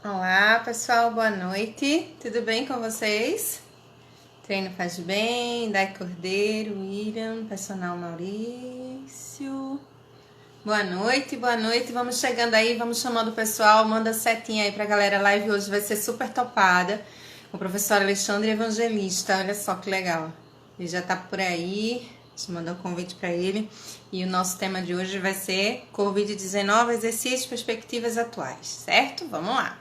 Olá, pessoal, boa noite. Tudo bem com vocês? Treino faz bem, Dai Cordeiro, William, personal Maurício. Boa noite, boa noite. Vamos chegando aí, vamos chamando o pessoal. Manda setinha aí pra galera. A live hoje vai ser super topada. O professor Alexandre Evangelista, olha só que legal. Ele já tá por aí. Deixa eu mandar um convite para ele. E o nosso tema de hoje vai ser Covid-19, exercícios, perspectivas atuais, certo? Vamos lá.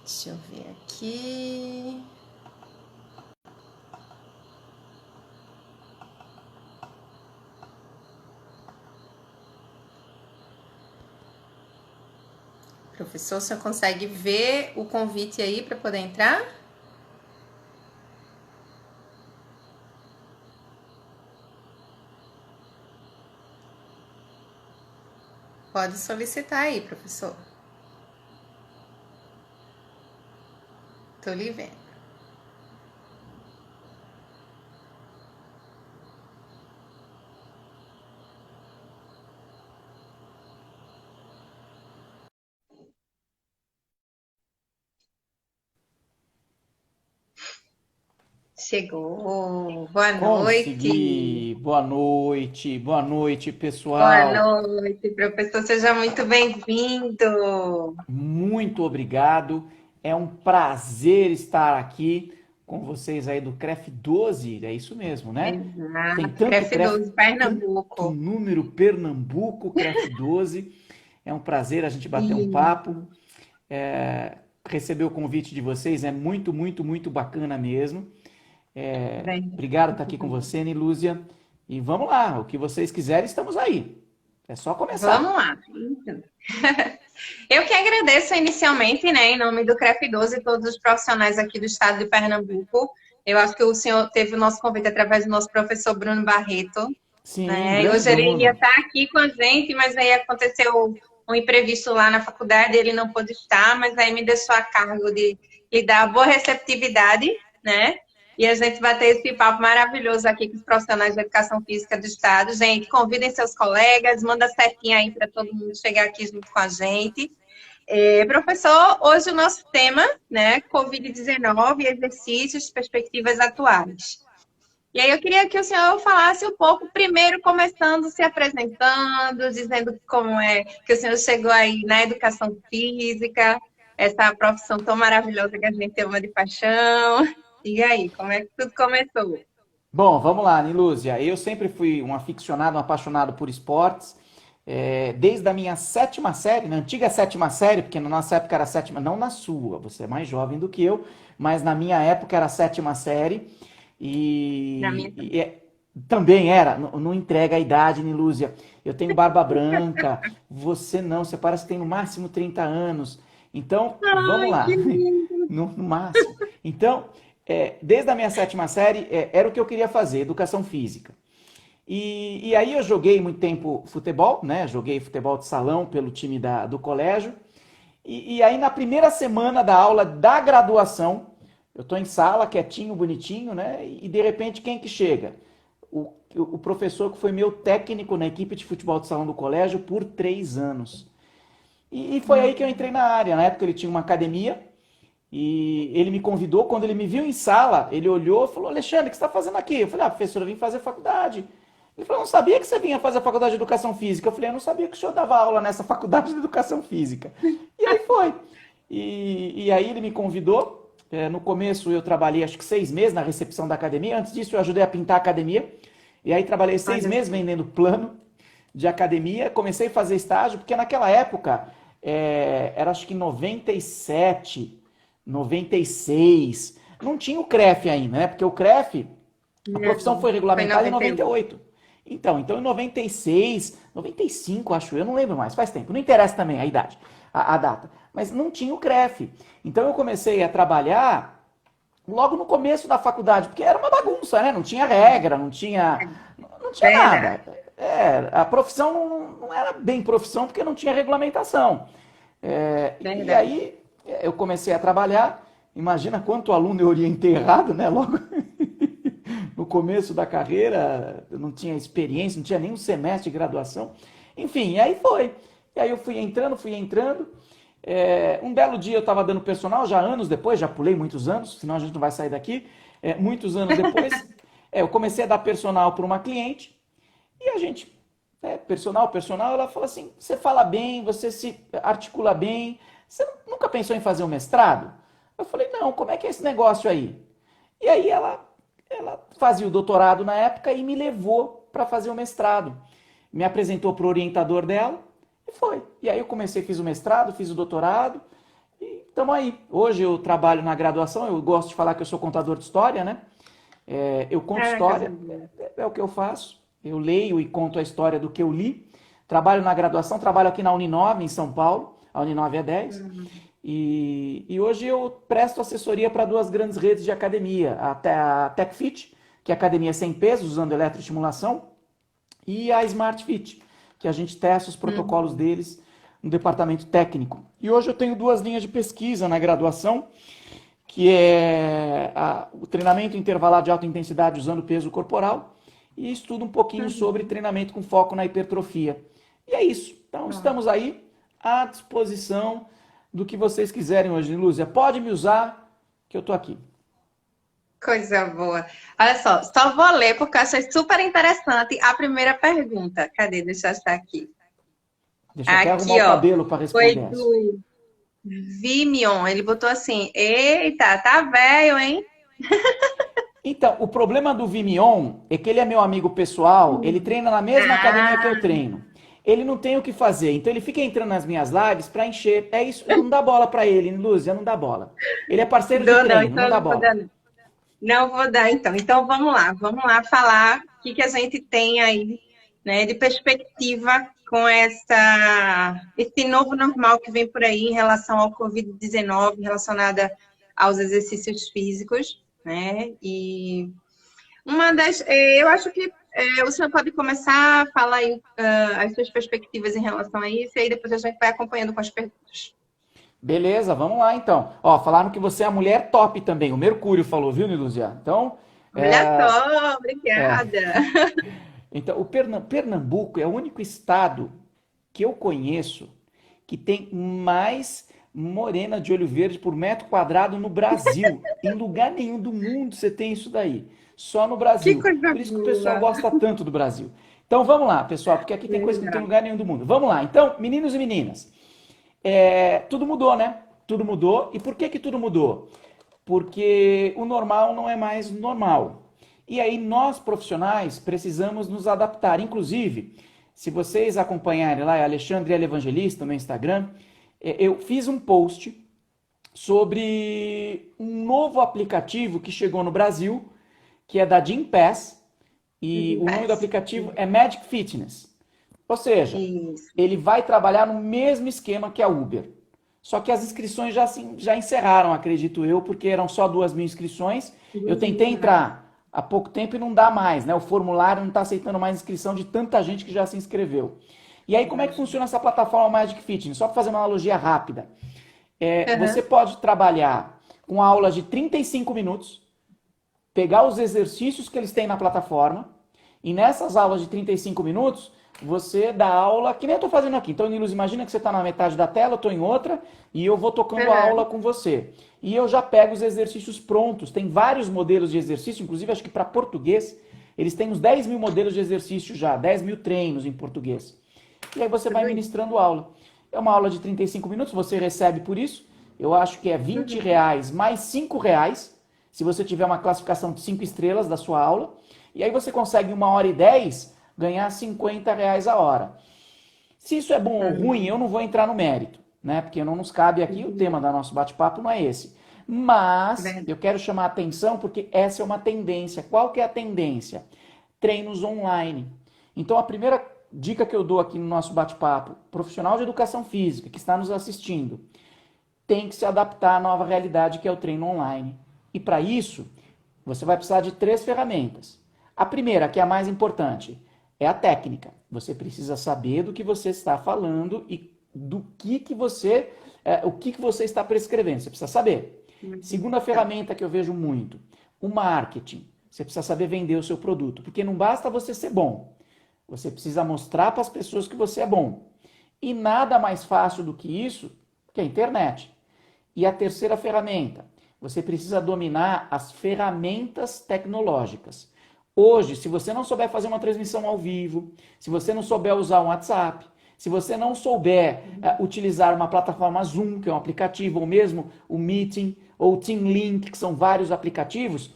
Deixa eu ver aqui. Professor, você consegue ver o convite aí para poder entrar? Pode solicitar aí, professor. Tô lhe vendo. Chegou. Boa noite. Consegui! Boa noite, Boa pessoal. noite, professor. Seja muito bem-vindo. Muito obrigado. É um prazer estar aqui com vocês aí do CREF 12. É isso mesmo, né? Tem Exato. tanto CREF CREF, 12, tanto Pernambuco. número Pernambuco, CREF 12. É um prazer a gente bater um papo. Isso. Receber o convite de vocês é muito bacana mesmo. Bem, Obrigado por estar aqui com você, Nilúzia. E vamos lá, o que vocês quiserem, estamos aí. É só vamos começar. lá. Então. Eu que agradeço inicialmente, né, em nome do CREF 12 e todos os profissionais aqui do estado de Pernambuco. Eu acho que o senhor teve o nosso convite através do nosso professor Bruno Barreto, Sim, né? E grande hoje ele ia Bruno. estar aqui com a gente, mas aí aconteceu um imprevisto lá na faculdade, ele não pôde estar, mas aí me deixou a cargo de lhe dar boa receptividade, né? E a gente vai ter esse papo maravilhoso aqui com os profissionais de educação física do estado. Gente, convidem seus colegas, manda setinha aí para todo mundo chegar aqui junto com a gente. Professor, hoje o nosso tema, né, Covid-19, exercícios, perspectivas atuais. E aí eu queria que o senhor falasse um pouco, primeiro começando se apresentando, dizendo como é que o senhor chegou aí na educação física, essa profissão tão maravilhosa que a gente ama de paixão. E aí, como é que tudo começou? Bom, vamos lá, Nilúzia. Eu sempre fui um aficionado, um apaixonado por esportes. Desde a minha sétima série, na antiga sétima série, porque na nossa época era sétima, não na sua, você é mais jovem do que eu, mas na minha época era sétima série. Na minha Também era, não entrega a idade, Nilúzia. Eu tenho barba branca, você não, você parece que tem no máximo 30 anos. Então, vamos Ai, que lá, lindo! no máximo. Então, desde a minha sétima série, era o que eu queria fazer, educação física. E aí eu joguei muito tempo futebol, né? Joguei futebol de salão pelo time do colégio. E aí na primeira semana da aula da graduação, eu tô em sala, quietinho, bonitinho, né? E de repente quem que chega? O professor que foi meu técnico na equipe de futebol de salão do colégio por 3 anos. E foi aí que eu entrei na área. Na época ele tinha uma academia e ele me convidou. Quando ele me viu em sala, ele olhou e falou: Alexandre, o que você está fazendo aqui? Eu falei: professor, eu vim fazer faculdade. Ele falou: não sabia que você vinha fazer a faculdade de educação física. Eu falei: eu não sabia que o senhor dava aula nessa faculdade de educação física. E aí foi. E aí ele me convidou. No começo eu trabalhei acho que 6 meses na recepção da academia. Antes disso eu ajudei a pintar a academia. E aí trabalhei seis Olha meses só. vendendo plano de academia. Comecei a fazer estágio, porque naquela época era acho que 97, 96. Não tinha o CREF ainda, né? Porque o CREF, a profissão Não, foi foi em regulamentada em 98. 98. Então em 96, 95, acho eu, não lembro mais, faz tempo. Não interessa também a idade, a data. Mas não tinha o CREF. Então eu comecei a trabalhar logo no começo da faculdade, porque era uma bagunça, né? Não tinha regra, não tinha nada. Verdade, A profissão não era bem profissão porque não tinha regulamentação. E verdade. aí eu comecei a trabalhar. Imagina quanto aluno eu iria enterrado, né? Logo no começo da carreira, eu não tinha experiência, não tinha nenhum semestre de graduação. Enfim, e aí foi. E aí eu fui entrando. Um belo dia eu estava dando personal, já anos depois, já pulei muitos anos, senão a gente não vai sair daqui. Muitos anos depois, eu comecei a dar personal para uma cliente e a gente, personal, ela fala assim, você fala bem, você se articula bem, você nunca pensou em fazer um mestrado? Eu falei, não, como é que é esse negócio aí? E aí ela fazia o doutorado na época e me levou para fazer o mestrado. Me apresentou para o orientador dela e foi. E aí eu comecei, fiz o mestrado, fiz o doutorado e estamos aí. Hoje eu trabalho na graduação, eu gosto de falar que eu sou contador de história, né? Eu conto história, é o que eu faço. Eu leio e conto a história do que eu li. Trabalho na graduação, trabalho aqui na Uninove, em São Paulo. A Uninove é 10. E hoje eu presto assessoria para duas grandes redes de academia. A TechFit, que é academia sem peso, usando eletroestimulação, e a SmartFit, que a gente testa os protocolos deles no departamento técnico. E hoje eu tenho duas linhas de pesquisa na graduação, que é o treinamento intervalado de alta intensidade usando peso corporal e estudo um pouquinho sobre treinamento com foco na hipertrofia. E é isso. Então, estamos aí à disposição do que vocês quiserem hoje, Lúcia. Pode me usar, que eu estou aqui. Coisa boa. Olha só vou ler porque eu achei super interessante a primeira pergunta. Cadê? Deixa eu achar aqui. Deixa eu até arrumar o cabelo para responder. Foi do Vimion. Ele botou assim, eita, tá velho, hein? Então, o problema do Vimion é que ele é meu amigo pessoal, ele treina na mesma academia que eu treino. Ele não tem o que fazer, então ele fica entrando nas minhas lives para encher. É isso, não dá bola para ele, Lúcia, não dá bola. Ele é parceiro de treino, Então não dá bola. Não vou dar, então. Então vamos lá falar o que a gente tem aí, né, de perspectiva com esse novo normal que vem por aí em relação ao Covid-19, relacionada aos exercícios físicos, né? E eu acho que o senhor pode começar a falar aí as suas perspectivas em relação a isso, e aí depois a gente vai acompanhando com as perguntas. Beleza, vamos lá então. Ó, falaram que você é a mulher top também. O Mercúrio falou, viu, Niluzia? Então. Olha só, obrigada. Então, o Pernambuco é o único estado que eu conheço que tem mais morena de olho verde por metro quadrado no Brasil. Em lugar nenhum do mundo você tem isso daí. Só no Brasil. Que coisa por isso que o boa. pessoal gosta tanto do Brasil. Então vamos lá, pessoal, porque aqui tem coisa que não tem em lugar nenhum do mundo. Vamos lá. Então, meninos e meninas. Tudo mudou, né? Tudo mudou. E por que tudo mudou? Porque o normal não é mais normal. E aí nós, profissionais, precisamos nos adaptar. Inclusive, se vocês acompanharem lá, é Alexandre L. Evangelista no Instagram, eu fiz um post sobre um novo aplicativo que chegou no Brasil, que é da Gympass, e o nome do aplicativo é Magic Fitness. Ou seja, ele vai trabalhar no mesmo esquema que a Uber. Só que as inscrições já encerraram, acredito eu, porque eram só 2.000 inscrições. Eu tentei entrar há pouco tempo e não dá mais, né? O formulário não está aceitando mais inscrição de tanta gente que já se inscreveu. E aí, como é que funciona essa plataforma Magic Fitness? Só para fazer uma analogia rápida. Você pode trabalhar com aulas de 35 minutos, pegar os exercícios que eles têm na plataforma, e nessas aulas de 35 minutos, você dá aula, que nem eu estou fazendo aqui. Então, Nilus, imagina que você está na metade da tela, eu estou em outra, e eu vou tocando a aula com você. E eu já pego os exercícios prontos. Tem vários modelos de exercício, inclusive acho que para português, eles têm uns 10.000 modelos de exercício já, 10.000 treinos em português. E aí você vai ministrando aula. É uma aula de 35 minutos, você recebe por isso. Eu acho que é R$20 mais R$5, se você tiver uma classificação de 5 estrelas da sua aula. E aí você consegue 1h10 ganhar R$50 a hora. Se isso é bom ou ruim, eu não vou entrar no mérito, né? Porque não nos cabe aqui, o tema do nosso bate-papo não é esse. Mas eu quero chamar a atenção porque essa é uma tendência. Qual que é a tendência? Treinos online. Então a primeira dica que eu dou aqui no nosso bate-papo, profissional de educação física que está nos assistindo, tem que se adaptar à nova realidade que é o treino online. E para isso, você vai precisar de 3 ferramentas. A primeira, que é a mais importante, é a técnica. Você precisa saber do que você está falando e do que você, o que você está prescrevendo. Você precisa saber. Segunda ferramenta que eu vejo muito, o marketing. Você precisa saber vender o seu produto, porque não basta você ser bom. Você precisa mostrar para as pessoas que você é bom. E nada mais fácil do que isso, que é a internet. E a terceira ferramenta, você precisa dominar as ferramentas tecnológicas. Hoje, se você não souber fazer uma transmissão ao vivo, se você não souber usar um WhatsApp, se você não souber utilizar uma plataforma Zoom, que é um aplicativo, ou mesmo o Meeting, ou o TeamLink, que são vários aplicativos,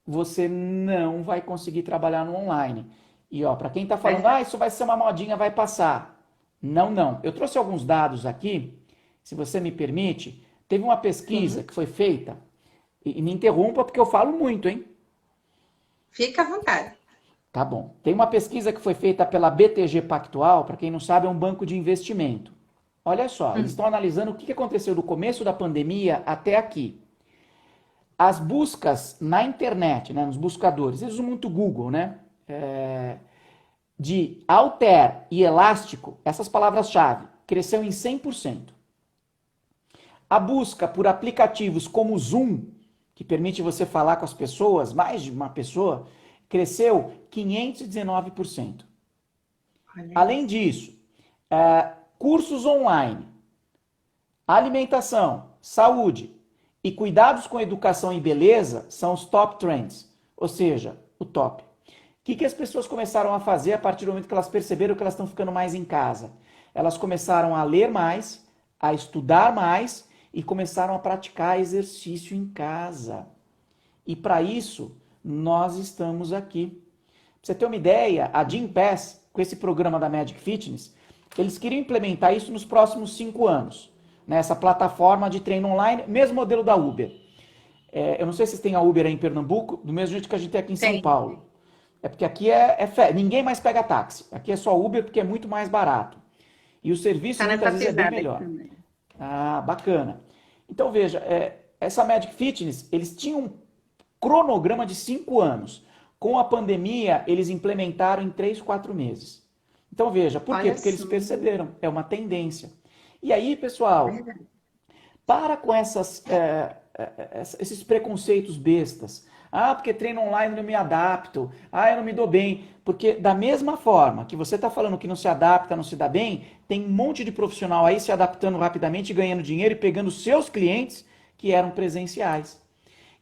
você não vai conseguir trabalhar no online. E ó, para quem está falando, isso vai ser uma modinha, vai passar. Não, não. Eu trouxe alguns dados aqui, se você me permite. Teve uma pesquisa que foi feita, e me interrompa porque eu falo muito, hein? Fica à vontade. Tá bom. Tem uma pesquisa que foi feita pela BTG Pactual, para quem não sabe, é um banco de investimento. Olha só, eles estão analisando o que aconteceu do começo da pandemia até aqui. As buscas na internet, né, nos buscadores, eles usam muito Google, né? De Alter e Elástico, essas palavras-chave, cresceu em 100%. A busca por aplicativos como o Zoom, que permite você falar com as pessoas, mais de uma pessoa, cresceu 519%. Além disso, cursos online, alimentação, saúde e cuidados com educação e beleza são os top trends, ou seja, o top. O que as pessoas começaram a fazer a partir do momento que elas perceberam que elas estão ficando mais em casa? Elas começaram a ler mais, a estudar mais e começaram a praticar exercício em casa. E para isso, nós estamos aqui. Pra você ter uma ideia, a Gympass, com esse programa da Magic Fitness, eles queriam implementar isso nos próximos 5 anos. Nessa plataforma de treino online, mesmo modelo da Uber. Eu não sei se vocês têm a Uber aí em Pernambuco, do mesmo jeito que a gente tem aqui em São Paulo. É porque aqui ninguém mais pega táxi. Aqui é só Uber porque é muito mais barato. E o serviço muitas vezes é bem melhor. Ah, bacana. Então veja, essa Magic Fitness, eles tinham um cronograma de 5 anos. Com a pandemia, eles implementaram em 3, 4 meses. Então veja, por quê? Porque eles perceberam, é uma tendência. E aí, pessoal, para com esses preconceitos bestas. Ah, porque treino online eu não me adapto. Ah, eu não me dou bem. Porque da mesma forma que você está falando que não se adapta, não se dá bem, tem um monte de profissional aí se adaptando rapidamente, ganhando dinheiro e pegando seus clientes que eram presenciais.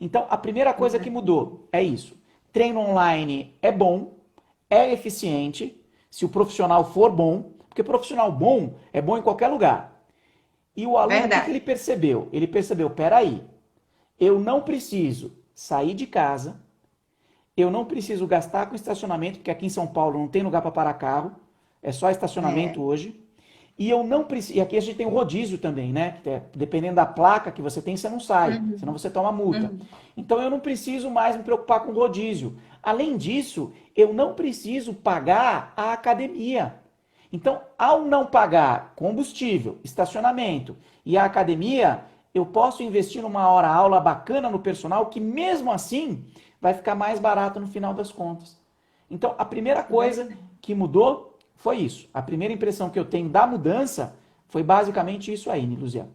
Então, a primeira coisa que mudou é isso. Treino online é bom, é eficiente, se o profissional for bom, porque profissional bom é bom em qualquer lugar. E o aluno, o que ele percebeu? Ele percebeu, peraí, eu não preciso sair de casa, eu não preciso gastar com estacionamento, porque aqui em São Paulo não tem lugar para parar carro, é só estacionamento hoje. E eu não preciso. E aqui a gente tem o rodízio também, né? Dependendo da placa que você tem, você não sai, senão você toma multa. Então eu não preciso mais me preocupar com o rodízio. Além disso, eu não preciso pagar a academia. Então, ao não pagar combustível, estacionamento e a academia, eu posso investir numa hora-aula bacana no personal, que mesmo assim vai ficar mais barato no final das contas. Então, a primeira coisa que mudou foi isso. A primeira impressão que eu tenho da mudança foi basicamente isso aí, Niluzia.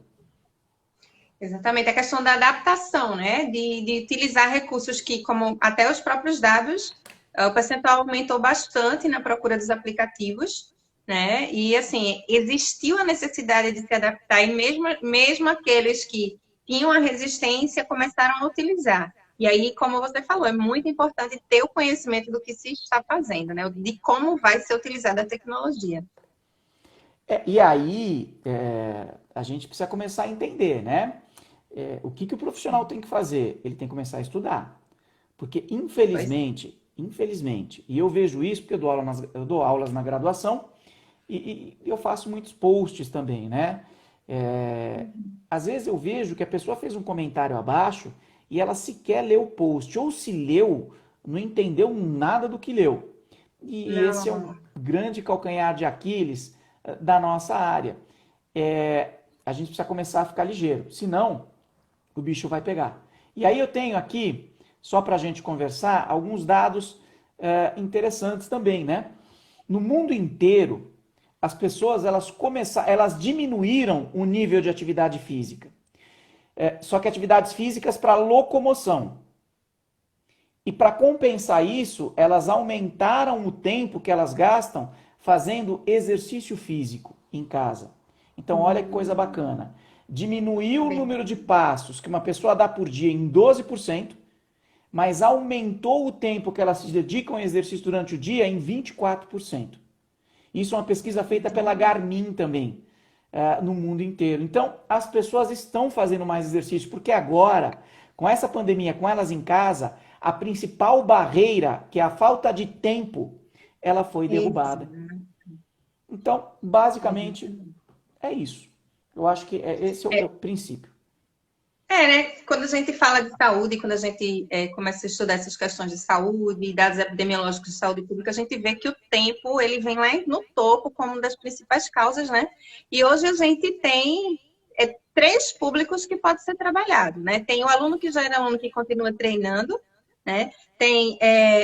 Exatamente, a questão da adaptação, né? De utilizar recursos que, como até os próprios dados, o percentual aumentou bastante na procura dos aplicativos, né? E, assim, existiu a necessidade de se adaptar e mesmo aqueles que tinham a resistência começaram a utilizar. E aí, como você falou, é muito importante ter o conhecimento do que se está fazendo, né? De como vai ser utilizada a tecnologia. E aí, a gente precisa começar a entender, né? O que o profissional tem que fazer? Ele tem que começar a estudar. Porque, infelizmente, e eu vejo isso porque eu dou aulas na graduação, e eu faço muitos posts também, né? Às vezes eu vejo que a pessoa fez um comentário abaixo e ela sequer leu o post, ou se leu, não entendeu nada do que leu. E esse é um grande calcanhar de Aquiles da nossa área. A gente precisa começar a ficar ligeiro, senão o bicho vai pegar. E aí eu tenho aqui, só para a gente conversar, alguns dados interessantes também, né? No mundo inteiro, as pessoas elas diminuíram o nível de atividade física. Só que atividades físicas para locomoção. E para compensar isso, elas aumentaram o tempo que elas gastam fazendo exercício físico em casa. Então, olha que coisa bacana. diminuiu o Bem, número de passos que uma pessoa dá por dia em 12%, mas aumentou o tempo que ela se dedica ao exercício durante o dia em 24%. Isso é uma pesquisa feita pela Garmin também, no mundo inteiro. Então, as pessoas estão fazendo mais exercício, porque agora, com essa pandemia, com elas em casa, a principal barreira, que é a falta de tempo, ela foi derrubada. exato. Então, basicamente, é isso. Eu acho que esse é o princípio. Né? Quando a gente fala de saúde, quando a gente começa a estudar essas questões de saúde, dados epidemiológicos de saúde pública, a gente vê que o tempo ele vem lá no topo como uma das principais causas, né? E hoje a gente tem três públicos que pode ser trabalhado, né? Tem o aluno que já era aluno que continua treinando, né? Tem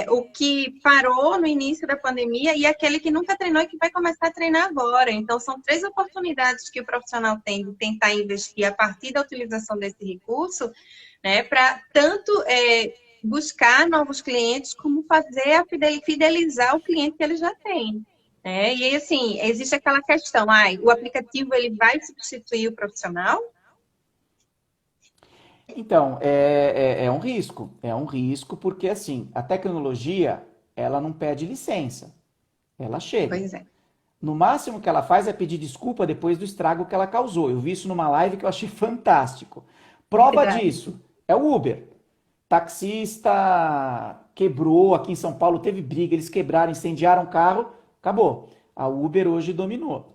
o que parou no início da pandemia e aquele que nunca treinou e que vai começar a treinar agora. Então, são três oportunidades que o profissional tem de tentar investir a partir da utilização desse recurso, né? Para tanto buscar novos clientes, como fazer fidelizar o cliente que ele já tem. E assim, existe aquela questão, o aplicativo ele vai substituir o profissional? Então, é um risco porque, assim, a tecnologia, ela não pede licença, ela chega. Pois é, No máximo que ela faz é pedir desculpa depois do estrago que ela causou. Eu vi isso numa live que eu achei fantástico. Prova verdade. disso é o Uber. Taxista quebrou aqui em São Paulo, teve briga, eles quebraram, incendiaram o carro, acabou. A Uber hoje dominou.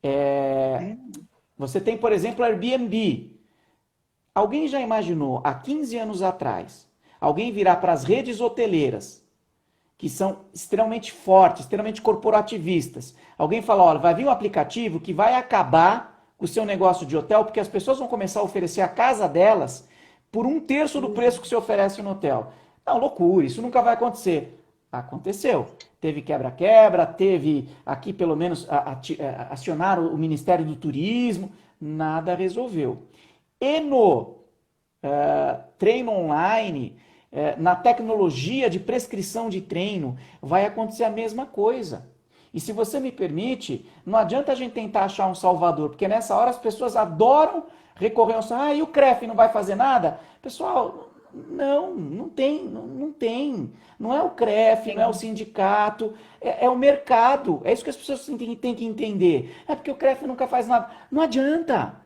É, Você tem, por exemplo, a Airbnb. Alguém já imaginou, há 15 anos atrás, alguém virar para as redes hoteleiras, que são extremamente fortes, extremamente corporativistas, alguém falar, olha, vai vir um aplicativo que vai acabar com o seu negócio de hotel, porque as pessoas vão começar a oferecer a casa delas por um terço do preço que se oferece no hotel. Não, loucura, isso nunca vai acontecer. Aconteceu. Teve quebra-quebra, teve aqui pelo menos acionar o Ministério do Turismo, nada resolveu. E no treino online, na tecnologia de prescrição de treino, vai acontecer a mesma coisa. E se você me permite, não adianta a gente tentar achar um salvador, porque nessa hora as pessoas adoram recorrer ao e o CREF não vai fazer nada? Pessoal, não tem, não tem. Não é o CREF, não é o sindicato, é o mercado. É isso que as pessoas têm que entender. É porque o CREF nunca faz nada. Não adianta.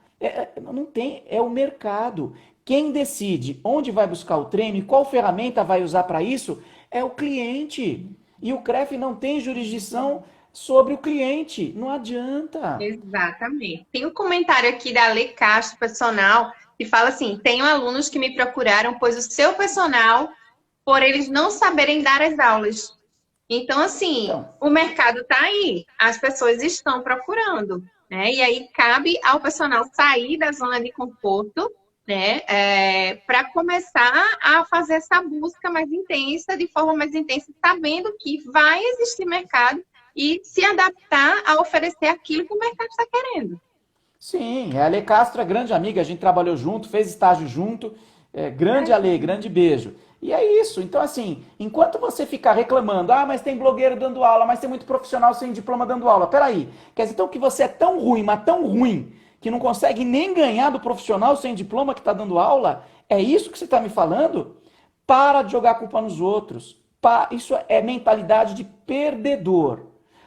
Não tem, é o mercado. Quem decide onde vai buscar o treino e qual ferramenta vai usar para isso é o cliente. E o CREF não tem jurisdição sobre o cliente. Não adianta. Exatamente. Tem um comentário aqui da Ale Castro, personal, que fala assim: tenho alunos que me procuraram, pois o seu personal, por eles não saberem dar as aulas. Então, assim, Então, o mercado está aí, as pessoas estão procurando, né? E aí cabe ao personal sair da zona de conforto, né? Para começar a fazer essa busca mais intensa, de forma mais intensa, sabendo que vai existir mercado e se adaptar a oferecer aquilo que o mercado está querendo. sim, a Ale Castro é grande amiga, a gente trabalhou junto, fez estágio junto. Grande Ale, grande beijo. E é isso. Então, assim, enquanto você ficar reclamando, mas tem blogueiro dando aula, mas tem muito profissional sem diploma dando aula. Peraí, quer dizer então que você é tão ruim, mas tão ruim, que não consegue nem ganhar do profissional sem diploma que está dando aula? É isso que você está me falando? Para de jogar a culpa nos outros. Isso é mentalidade de perdedor.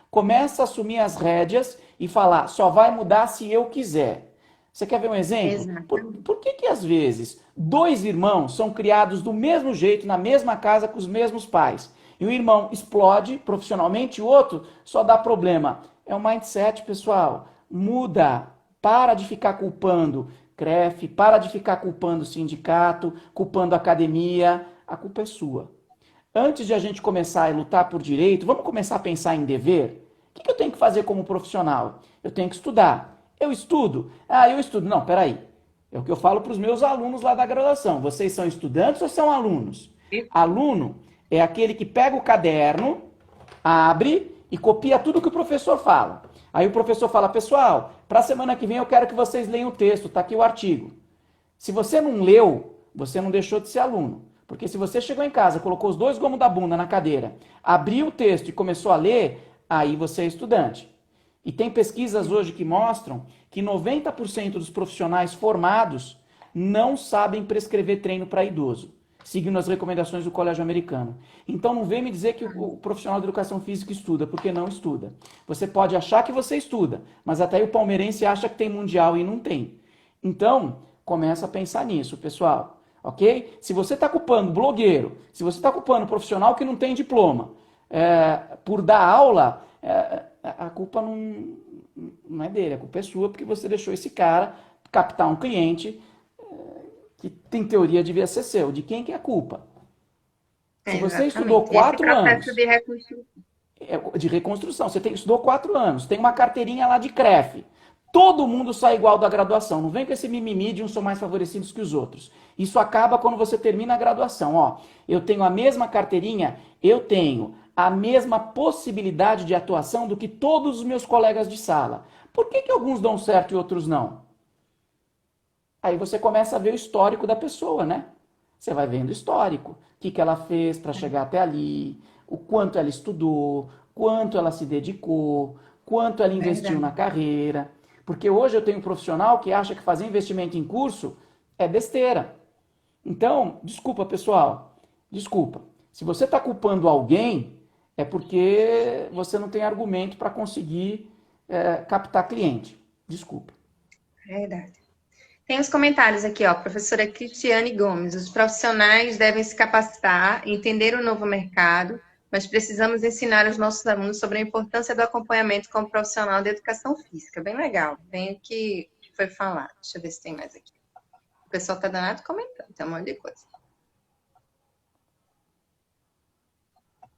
Começa a assumir as rédeas e falar, só vai mudar se eu quiser. Você quer ver um exemplo? Exatamente. Por que às vezes dois irmãos são criados do mesmo jeito, na mesma casa, com os mesmos pais? E o irmão explode profissionalmente e o outro só dá problema. É um mindset, pessoal. Muda. Para de ficar culpando CREF, para de ficar culpando o sindicato, culpando a academia. A culpa é sua. Antes de a gente começar a lutar por direito, vamos começar a pensar em dever? O que eu tenho que fazer como profissional? Eu tenho que estudar. Eu estudo? Eu estudo. Não, peraí. É o que eu falo para os meus alunos lá da graduação. Vocês são estudantes ou são alunos? Aluno é aquele que pega o caderno, abre e copia tudo que o professor fala. Aí o professor fala, pessoal, para a semana que vem eu quero que vocês leiam o texto, está aqui o artigo. Se você não leu, você não deixou de ser aluno. Porque se você chegou em casa, colocou os dois gomos da bunda na cadeira, abriu o texto e começou a ler, aí você é estudante. E tem pesquisas hoje que mostram que 90% dos profissionais formados não sabem prescrever treino para idoso, seguindo as recomendações do Colégio Americano. Então não vem me dizer que o profissional de educação física estuda, porque não estuda. Você pode achar que você estuda, mas até aí o palmeirense acha que tem mundial e não tem. Então, começa a pensar nisso, pessoal. Ok? Se você está culpando blogueiro, se você está culpando profissional que não tem diploma, por dar aula, a culpa não é dele, a culpa é sua, porque você deixou esse cara captar um cliente que, em teoria, devia ser seu. De quem que é a culpa? Se você estudou Exatamente. Esse 4 anos processo de reconstrução. de reconstrução, você estudou 4 anos, tem uma carteirinha lá de CREF, todo mundo sai igual da graduação. Não vem com esse mimimi de uns são mais favorecidos que os outros. Isso acaba quando você termina a graduação. Ó, eu tenho a mesma carteirinha, eu tenho a mesma possibilidade de atuação do que todos os meus colegas de sala. Por que alguns dão certo e outros não? Aí você começa a ver o histórico da pessoa, né? Você vai vendo o histórico. O que ela fez para chegar até ali, o quanto ela estudou, quanto ela se dedicou, quanto ela investiu na carreira. Porque hoje eu tenho um profissional que acha que fazer investimento em curso é besteira. Então, desculpa, pessoal. Desculpa. Se você está culpando alguém, é porque você não tem argumento para conseguir captar cliente. Desculpa. Verdade. Tem os comentários aqui, ó. Professora Cristiane Gomes. Os profissionais devem se capacitar, entender o novo mercado, mas precisamos ensinar os nossos alunos sobre a importância do acompanhamento como profissional de educação física. Bem legal. Bem o que foi falado. Deixa eu ver se tem mais aqui. O pessoal está danado comentando. Tem um monte de coisa.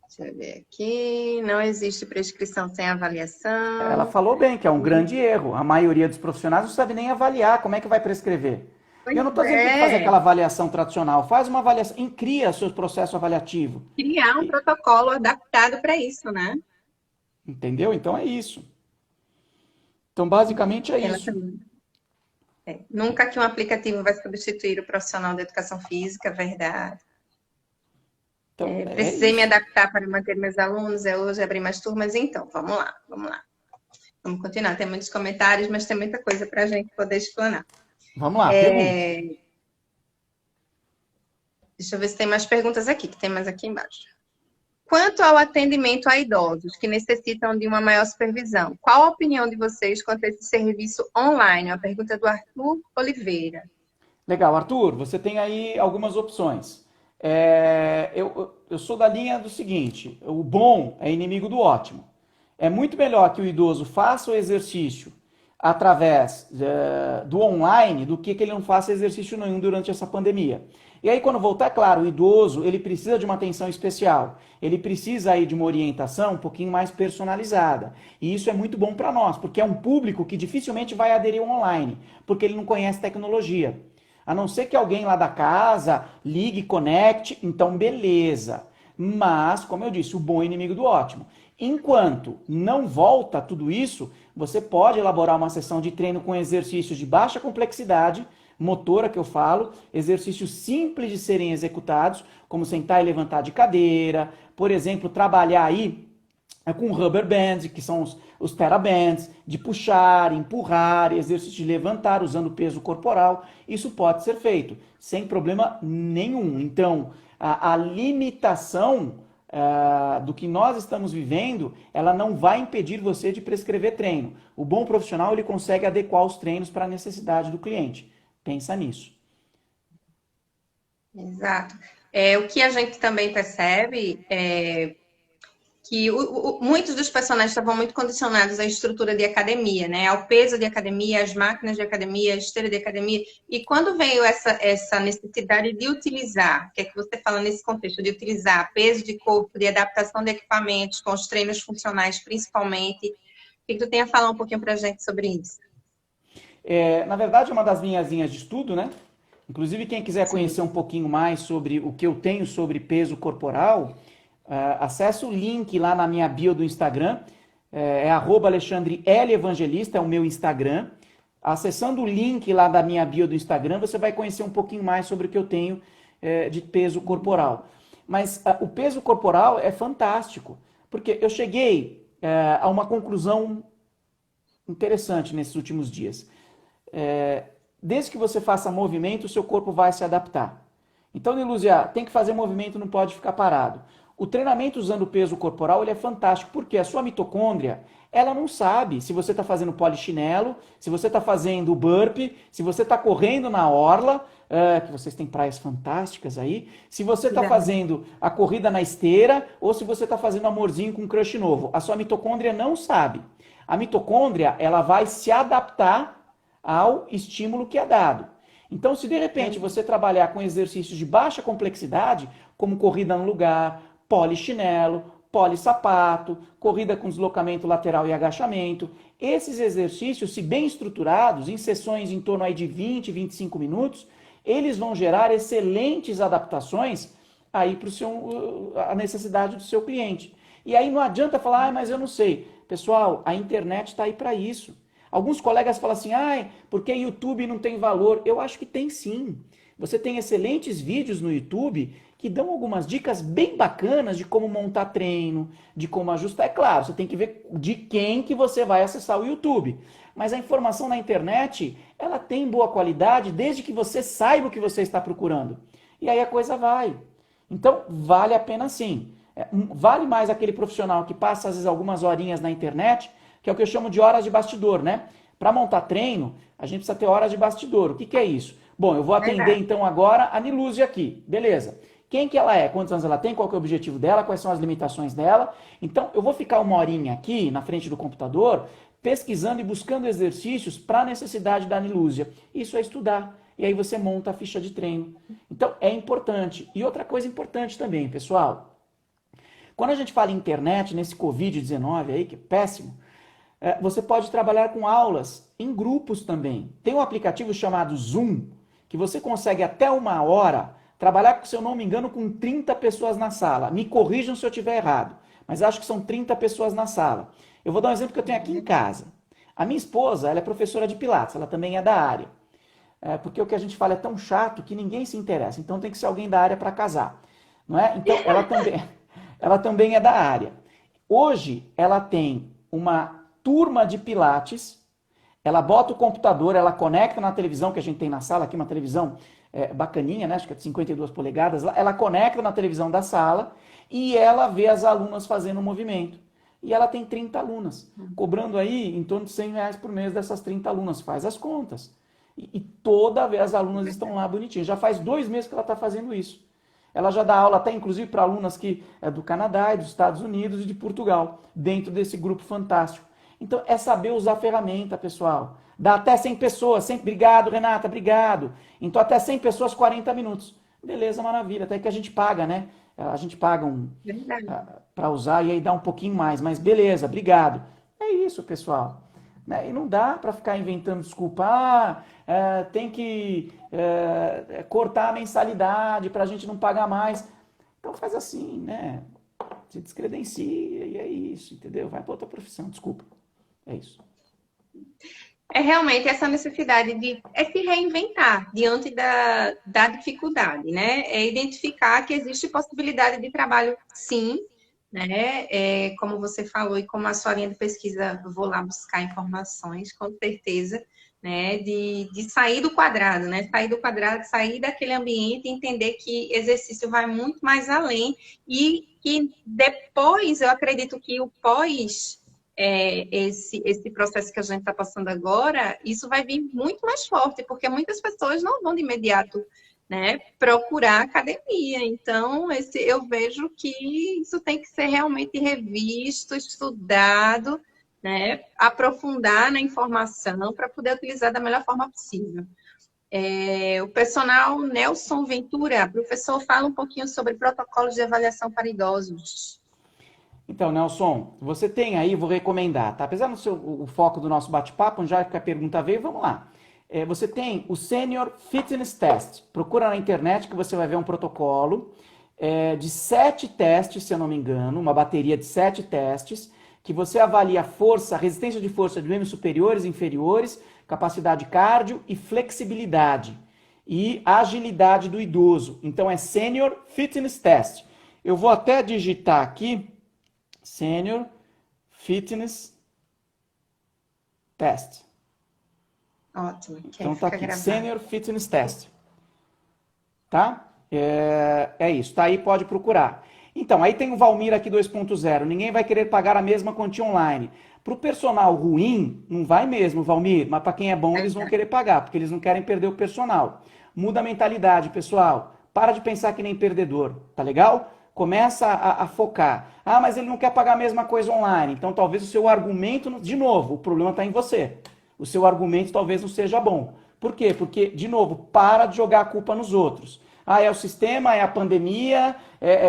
Deixa eu ver aqui. Não existe prescrição sem avaliação. Ela falou bem que é um grande erro. A maioria dos profissionais não sabe nem avaliar. Como é que vai prescrever? E eu não estou dizendo que tem que fazer aquela avaliação tradicional. Faz uma avaliação, cria seu processo avaliativo. Criar um protocolo adaptado para isso, né? Entendeu? Então é isso. Então, basicamente é isso. Nunca que um aplicativo vai substituir o profissional da educação física, verdade. Então, precisei me adaptar para manter meus alunos, hoje abrir mais turmas, então, vamos lá. Vamos continuar, tem muitos comentários, mas tem muita coisa para a gente poder explanar. Vamos lá, pergunta. Deixa eu ver se tem mais perguntas aqui, que tem mais aqui embaixo. Quanto ao atendimento a idosos que necessitam de uma maior supervisão, qual a opinião de vocês quanto a esse serviço online? Uma pergunta do Arthur Oliveira. Legal, Arthur, você tem aí algumas opções. Eu sou da linha do seguinte, o bom é inimigo do ótimo. É muito melhor que o idoso faça o exercício através do online do que ele não faça exercício nenhum durante essa pandemia. E aí, quando voltar, claro, o idoso, ele precisa de uma atenção especial. Ele precisa aí de uma orientação um pouquinho mais personalizada. E isso é muito bom para nós, porque é um público que dificilmente vai aderir ao online, porque ele não conhece tecnologia. A não ser que alguém lá da casa ligue, conecte, então beleza. Mas, como eu disse, o bom é inimigo do ótimo. Enquanto não volta tudo isso, você pode elaborar uma sessão de treino com exercícios de baixa complexidade, motora que eu falo, exercícios simples de serem executados, como sentar e levantar de cadeira, por exemplo, trabalhar aí com rubber bands, que são os therabands, de puxar, empurrar, exercício de levantar usando peso corporal. Isso pode ser feito sem problema nenhum. Então, a limitação do que nós estamos vivendo, ela não vai impedir você de prescrever treino. O bom profissional, ele consegue adequar os treinos para a necessidade do cliente. Pensa nisso. Exato. O que a gente também percebe é que muitos dos personagens estavam muito condicionados à estrutura de academia, né? Ao peso de academia, às máquinas de academia, à esteira de academia. E quando veio essa necessidade de utilizar, o que é que você fala nesse contexto, de utilizar peso de corpo, de adaptação de equipamentos, com os treinos funcionais principalmente, o que tu tem a falar um pouquinho para a gente sobre isso? Na verdade, é uma das minhas linhas de estudo, né? Inclusive, quem quiser conhecer um pouquinho mais sobre o que eu tenho sobre peso corporal, acesse o link lá na minha bio do Instagram, @AlexandreLEvangelista, é o meu Instagram. Acessando o link lá da minha bio do Instagram, você vai conhecer um pouquinho mais sobre o que eu tenho de peso corporal. Mas o peso corporal é fantástico, porque eu cheguei a uma conclusão interessante nesses últimos dias. Desde que você faça movimento, o seu corpo vai se adaptar. Então, Nilúzia, tem que fazer movimento, não pode ficar parado. O treinamento usando o peso corporal, ele é fantástico, porque a sua mitocôndria, ela não sabe se você está fazendo polichinelo, se você está fazendo burpee, se você está correndo na orla, que vocês têm praias fantásticas aí, se você está fazendo a corrida na esteira, ou se você está fazendo amorzinho com um crush novo. A sua mitocôndria não sabe. A mitocôndria, ela vai se adaptar ao estímulo que é dado. Então, se de repente você trabalhar com exercícios de baixa complexidade, como corrida no lugar, polichinelo, polissapato, corrida com deslocamento lateral e agachamento, esses exercícios, se bem estruturados, em sessões em torno aí de 20, 25 minutos, eles vão gerar excelentes adaptações aí para a necessidade do seu cliente. E aí não adianta falar, mas eu não sei. Pessoal, a internet está aí para isso. Alguns colegas falam assim, porque YouTube não tem valor. Eu acho que tem sim. Você tem excelentes vídeos no YouTube que dão algumas dicas bem bacanas de como montar treino, de como ajustar. É claro, você tem que ver de quem que você vai acessar o YouTube. Mas a informação na internet, ela tem boa qualidade desde que você saiba o que você está procurando. E aí a coisa vai. Então, vale a pena sim. Vale mais aquele profissional que passa, às vezes, algumas horinhas na internet, que é o que eu chamo de horas de bastidor, né? Para montar treino, a gente precisa ter horas de bastidor. O que é isso? Bom, eu vou atender então agora a Nilúzia aqui. Beleza. Quem que ela é? Quantos anos ela tem? Qual que é o objetivo dela? Quais são as limitações dela? Então, eu vou ficar uma horinha aqui, na frente do computador, pesquisando e buscando exercícios para a necessidade da Nilúzia. Isso é estudar. E aí você monta a ficha de treino. Então, é importante. E outra coisa importante também, pessoal. Quando a gente fala em internet, nesse Covid-19 aí, que é péssimo, você pode trabalhar com aulas em grupos também. Tem um aplicativo chamado Zoom, que você consegue até 1 hora trabalhar, se eu não me engano, com 30 pessoas na sala. Me corrijam se eu estiver errado, mas acho que são 30 pessoas na sala. Eu vou dar um exemplo que eu tenho aqui em casa. A minha esposa, ela é professora de Pilates, ela também é da área. Porque o que a gente fala é tão chato que ninguém se interessa. Então tem que ser alguém da área para casar. Não é? Então ela também é da área. Hoje ela tem uma turma de Pilates, ela bota o computador, ela conecta na televisão que a gente tem na sala, aqui uma televisão bacaninha, né? Acho que é de 52 polegadas, ela conecta na televisão da sala e ela vê as alunas fazendo o movimento. E ela tem 30 alunas, cobrando aí em torno de R$100 por mês dessas 30 alunas, faz as contas. E toda vez as alunas estão lá bonitinhas, já faz 2 meses que ela está fazendo isso. Ela já dá aula até inclusive para alunas que é do Canadá, e dos Estados Unidos e de Portugal, dentro desse grupo fantástico. Então, é saber usar a ferramenta, pessoal. Dá até 100 pessoas. Obrigado, Renata, obrigado. Então, até 100 pessoas, 40 minutos. Beleza, maravilha. Até que a gente paga, né? A gente paga para usar e aí dá um pouquinho mais. Mas beleza, obrigado. É isso, pessoal. E não dá para ficar inventando desculpa. Tem que cortar a mensalidade para a gente não pagar mais. Então, faz assim, né? Se descredencia e é isso, entendeu? Vai para outra profissão, desculpa. É isso. É realmente essa necessidade de se reinventar diante da dificuldade, né? É identificar que existe possibilidade de trabalho, sim, né? Como você falou e como a sua linha de pesquisa, eu vou lá buscar informações, com certeza, né? De sair do quadrado, né? Sair do quadrado, sair daquele ambiente e entender que exercício vai muito mais além e que depois, eu acredito que o pós esse processo que a gente está passando agora, isso vai vir muito mais forte, porque muitas pessoas não vão de imediato, né, procurar academia. Então, eu vejo que isso tem que ser realmente revisto, estudado, né, aprofundar na informação para poder utilizar da melhor forma possível. O personal Nelson Ventura, professor, fala um pouquinho sobre protocolos de avaliação para idosos. Então, Nelson, você tem aí, vou recomendar, tá? Apesar do o foco do nosso bate-papo, já que a pergunta veio, vamos lá. Você tem o Senior Fitness Test. Procura na internet que você vai ver um protocolo de 7 testes, se eu não me engano, uma bateria de 7 testes, que você avalia força, resistência de força de membros superiores e inferiores, capacidade cardio e flexibilidade e agilidade do idoso. Então, é Senior Fitness Test. Eu vou até digitar aqui Senior Fitness Test. Ótimo. Então tá aqui, Senior Fitness Test. Tá? É isso, tá aí, pode procurar. Então, aí tem o Valmir aqui 2.0. Ninguém vai querer pagar a mesma quantia online. Para o personal ruim, não vai mesmo, Valmir, mas para quem é bom, eles vão querer pagar, porque eles não querem perder o personal. Muda a mentalidade, pessoal. Para de pensar que nem perdedor, tá legal? Começa a focar. Ah, mas ele não quer pagar a mesma coisa online. Então, talvez o seu argumento, de novo, o problema está em você. O seu argumento talvez não seja bom. Por quê? Porque, de novo, para de jogar a culpa nos outros. Ah, é o sistema, é a pandemia.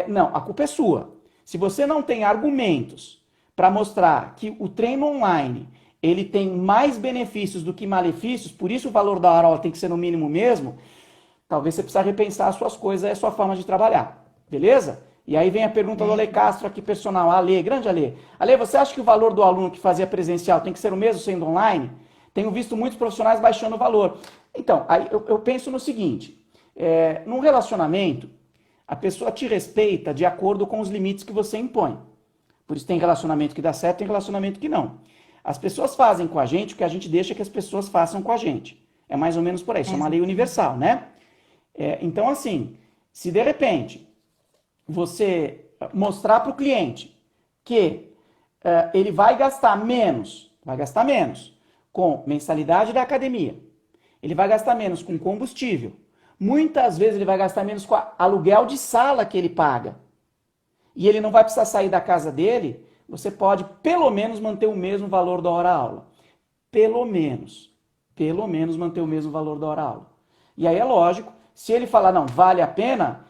Não, a culpa é sua. Se você não tem argumentos para mostrar que o treino online ele tem mais benefícios do que malefícios, por isso o valor da hora tem que ser no mínimo mesmo, talvez você precise repensar as suas coisas e a sua forma de trabalhar. Beleza? E aí vem a pergunta do Ale Castro aqui, personal. Ale, grande Ale. Ale, você acha que o valor do aluno que fazia presencial tem que ser o mesmo sendo online? Tenho visto muitos profissionais baixando o valor. Então, aí eu penso no seguinte, num relacionamento, a pessoa te respeita de acordo com os limites que você impõe. Por isso tem relacionamento que dá certo, tem relacionamento que não. As pessoas fazem com a gente o que a gente deixa que as pessoas façam com a gente. É mais ou menos por aí, isso é uma lei universal, né? Então, assim, se de repente você mostrar para o cliente que ele vai gastar menos com mensalidade da academia, ele vai gastar menos com combustível, muitas vezes ele vai gastar menos com aluguel de sala que ele paga, e ele não vai precisar sair da casa dele, você pode pelo menos manter o mesmo valor da hora-aula. Pelo menos manter o mesmo valor da hora-aula. E aí é lógico, se ele falar, não, vale a pena,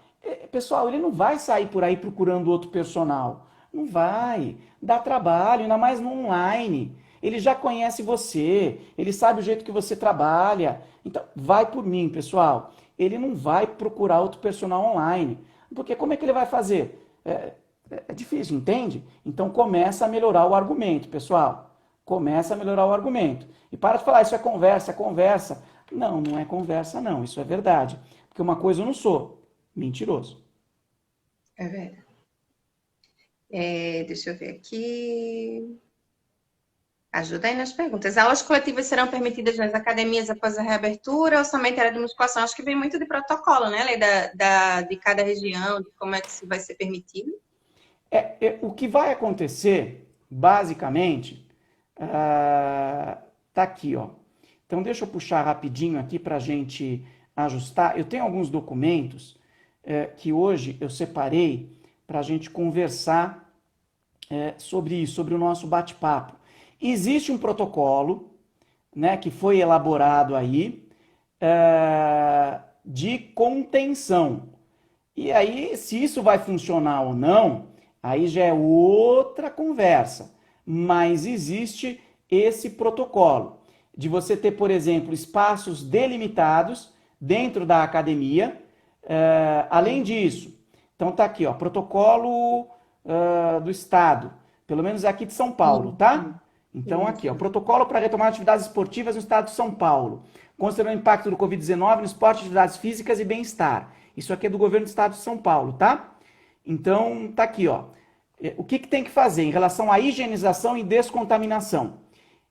pessoal, ele não vai sair por aí procurando outro personal. Não vai. Dá trabalho, ainda mais no online. Ele já conhece você, ele sabe o jeito que você trabalha. Então, vai por mim, pessoal. Ele não vai procurar outro personal online. Porque como é que ele vai fazer? É difícil, entende? Então, começa a melhorar o argumento, pessoal. Começa a melhorar o argumento. E para de falar, isso é conversa. Não, não é conversa, não. Isso é verdade. Porque uma coisa eu não sou. Mentiroso. É verdade. Deixa eu ver aqui. Ajuda aí nas perguntas. Aulas coletivas serão permitidas nas academias após a reabertura ou somente área de musculação? Acho que vem muito de protocolo, né? Lei de cada região, de como é que isso vai ser permitido. O que vai acontecer, basicamente, tá aqui, ó. Então, deixa eu puxar rapidinho aqui para a gente ajustar. Eu tenho alguns documentos que hoje eu separei para a gente conversar sobre isso, sobre o nosso bate-papo. Existe um protocolo, né, que foi elaborado aí de contenção. E aí, se isso vai funcionar ou não, aí já é outra conversa. Mas existe esse protocolo de você ter, por exemplo, espaços delimitados dentro da academia. Além disso, então tá aqui, ó, protocolo do Estado, pelo menos aqui de São Paulo, tá? Então aqui, ó, protocolo para retomar atividades esportivas no Estado de São Paulo, considerando o impacto do Covid-19 no esporte, atividades físicas e bem-estar. Isso aqui é do governo do Estado de São Paulo, tá? Então tá aqui, ó. O que tem que fazer em relação à higienização e descontaminação?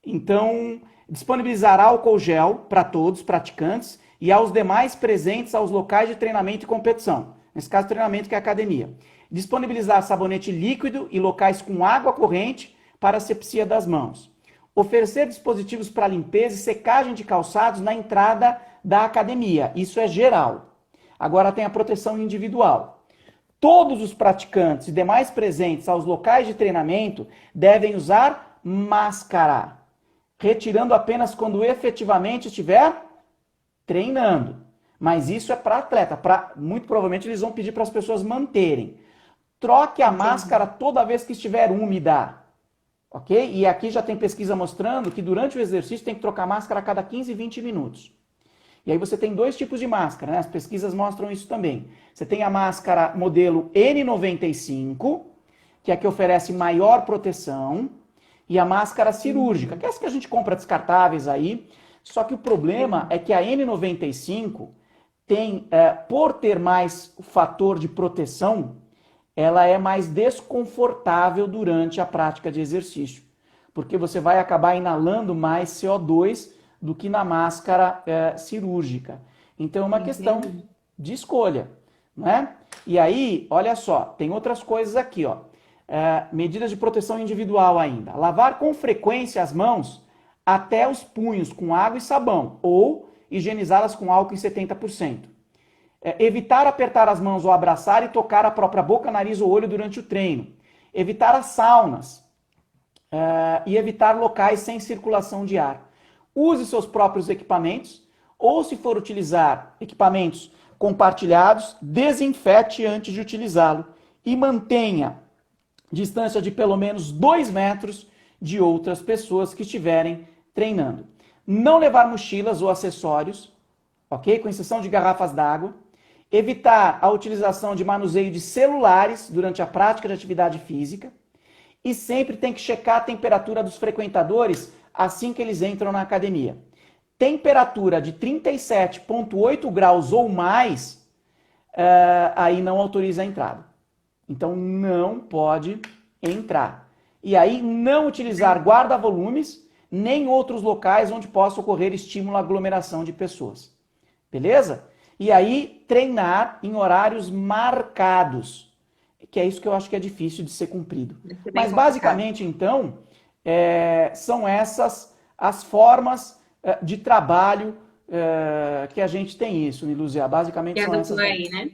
Então, disponibilizar álcool gel para todos os praticantes e aos demais presentes aos locais de treinamento e competição. Nesse caso, treinamento que é academia. Disponibilizar sabonete líquido e locais com água corrente para asepsia das mãos. Oferecer dispositivos para limpeza e secagem de calçados na entrada da academia. Isso é geral. Agora tem a proteção individual. Todos os praticantes e demais presentes aos locais de treinamento devem usar máscara, retirando apenas quando efetivamente estiver treinando. Mas isso é para atleta. Muito provavelmente eles vão pedir para as pessoas manterem. Troque a máscara toda vez que estiver úmida. Ok? E aqui já tem pesquisa mostrando que durante o exercício tem que trocar a máscara a cada 15, 20 minutos. E aí você tem dois tipos de máscara, né? As pesquisas mostram isso também. Você tem a máscara modelo N95, que é a que oferece maior proteção, e a máscara cirúrgica, que é essa que a gente compra descartáveis aí. Só que o problema é que a N95 tem, por ter mais fator de proteção, ela é mais desconfortável durante a prática de exercício. porque você vai acabar inalando mais CO2 do que na máscara cirúrgica. Então é uma questão de escolha, né? E aí, olha só, tem outras coisas aqui, ó. Medidas de proteção individual ainda. Lavar com frequência as mãos até os punhos com água e sabão, ou higienizá-las com álcool em 70%. Evitar apertar as mãos ou abraçar e tocar a própria boca, nariz ou olho durante o treino. Evitar as saunas e evitar locais sem circulação de ar. Use seus próprios equipamentos, ou se for utilizar equipamentos compartilhados, desinfete antes de utilizá-lo e mantenha distância de pelo menos 2 metros de outras pessoas que estiverem treinando. Não levar mochilas ou acessórios, ok? Com exceção de garrafas d'água. Evitar a utilização de manuseio de celulares durante a prática de atividade física. E sempre tem que checar a temperatura dos frequentadores assim que eles entram na academia. Temperatura de 37,8 graus ou mais, aí não autoriza a entrada. Então não pode entrar. E aí não utilizar guarda-volumes nem outros locais onde possa ocorrer estímulo à aglomeração de pessoas. Beleza? E aí treinar em horários marcados, que é isso que eu acho que é difícil de ser cumprido. Mas basicamente, então, são essas as formas de trabalho que a gente tem isso, Niluzia. Basicamente que são essas. Aí, né?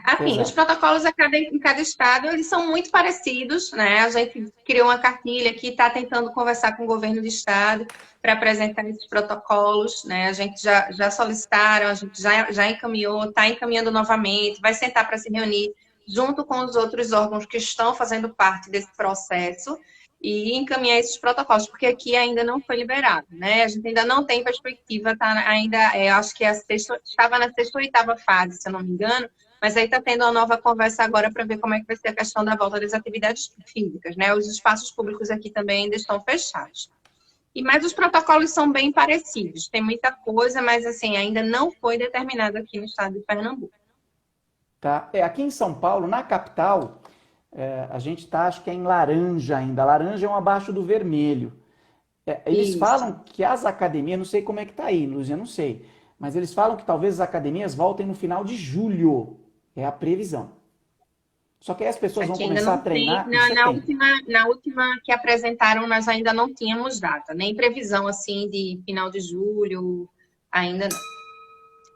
Assim, os protocolos em cada estado, eles são muito parecidos, né? A gente criou uma cartilha que está tentando conversar com o governo do estado para apresentar esses protocolos, né? A gente já solicitaram, a gente já encaminhou, está encaminhando novamente, vai sentar para se reunir junto com os outros órgãos que estão fazendo parte desse processo e encaminhar esses protocolos, porque aqui ainda não foi liberado, né? A gente ainda não tem perspectiva, tá ainda, eu acho que estava na sexta ou oitava fase, se eu não me engano, mas aí está tendo uma nova conversa agora para ver como é que vai ser a questão da volta das atividades físicas, né? Os espaços públicos aqui também ainda estão fechados. Mas os protocolos são bem parecidos, tem muita coisa, mas assim, ainda não foi determinado aqui no estado de Pernambuco. Tá? Aqui em São Paulo, na capital, a gente está, acho que é em laranja ainda. Laranja é um abaixo do vermelho. Eles falam que as academias, não sei como é que está aí, Luzia, não sei, mas eles falam que talvez as academias voltem no final de julho. É a previsão. Só que aí as pessoas vão começar a treinar na última que apresentaram, nós ainda não tínhamos data, nem previsão assim de final de julho, ainda não.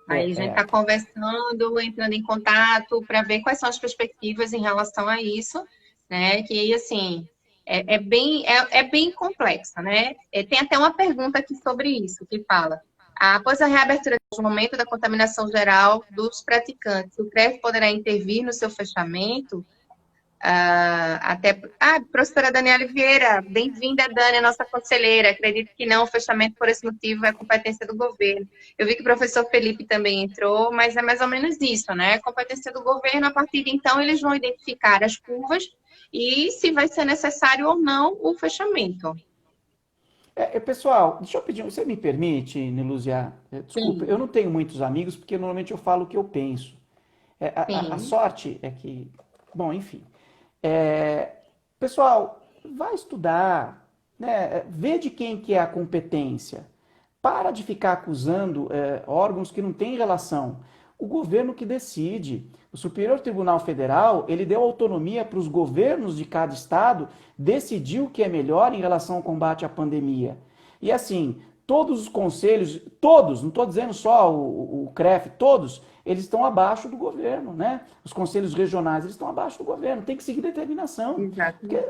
Aí a gente está conversando, entrando em contato para ver quais são as perspectivas em relação a isso, né? Que assim é bem complexa, né? Tem até uma pergunta aqui sobre isso que fala: após a reabertura do momento da contaminação geral dos praticantes, o CREF poderá intervir no seu fechamento? Professora Daniela Vieira, bem-vinda, Dani, a nossa conselheira. Acredito que não, o fechamento por esse motivo é competência do governo. Eu vi que o professor Felipe também entrou, mas é mais ou menos isso, né? Competência do governo, a partir de então eles vão identificar as curvas e se vai ser necessário ou não o fechamento. Pessoal, deixa eu pedir, você me permite, Niluzia? Desculpa, eu não tenho muitos amigos porque normalmente eu falo o que eu penso. A sorte é que, bom, enfim. Pessoal, vai estudar, né? Vê de quem que é a competência. Para de ficar acusando órgãos que não têm relação. O governo que decide. O Superior Tribunal Federal, ele deu autonomia para os governos de cada estado decidir o que é melhor em relação ao combate à pandemia. E assim, todos os conselhos, todos, não estou dizendo só o CREF, todos, eles estão abaixo do governo, né? Os conselhos regionais, eles estão abaixo do governo, tem que seguir determinação. Exato. Porque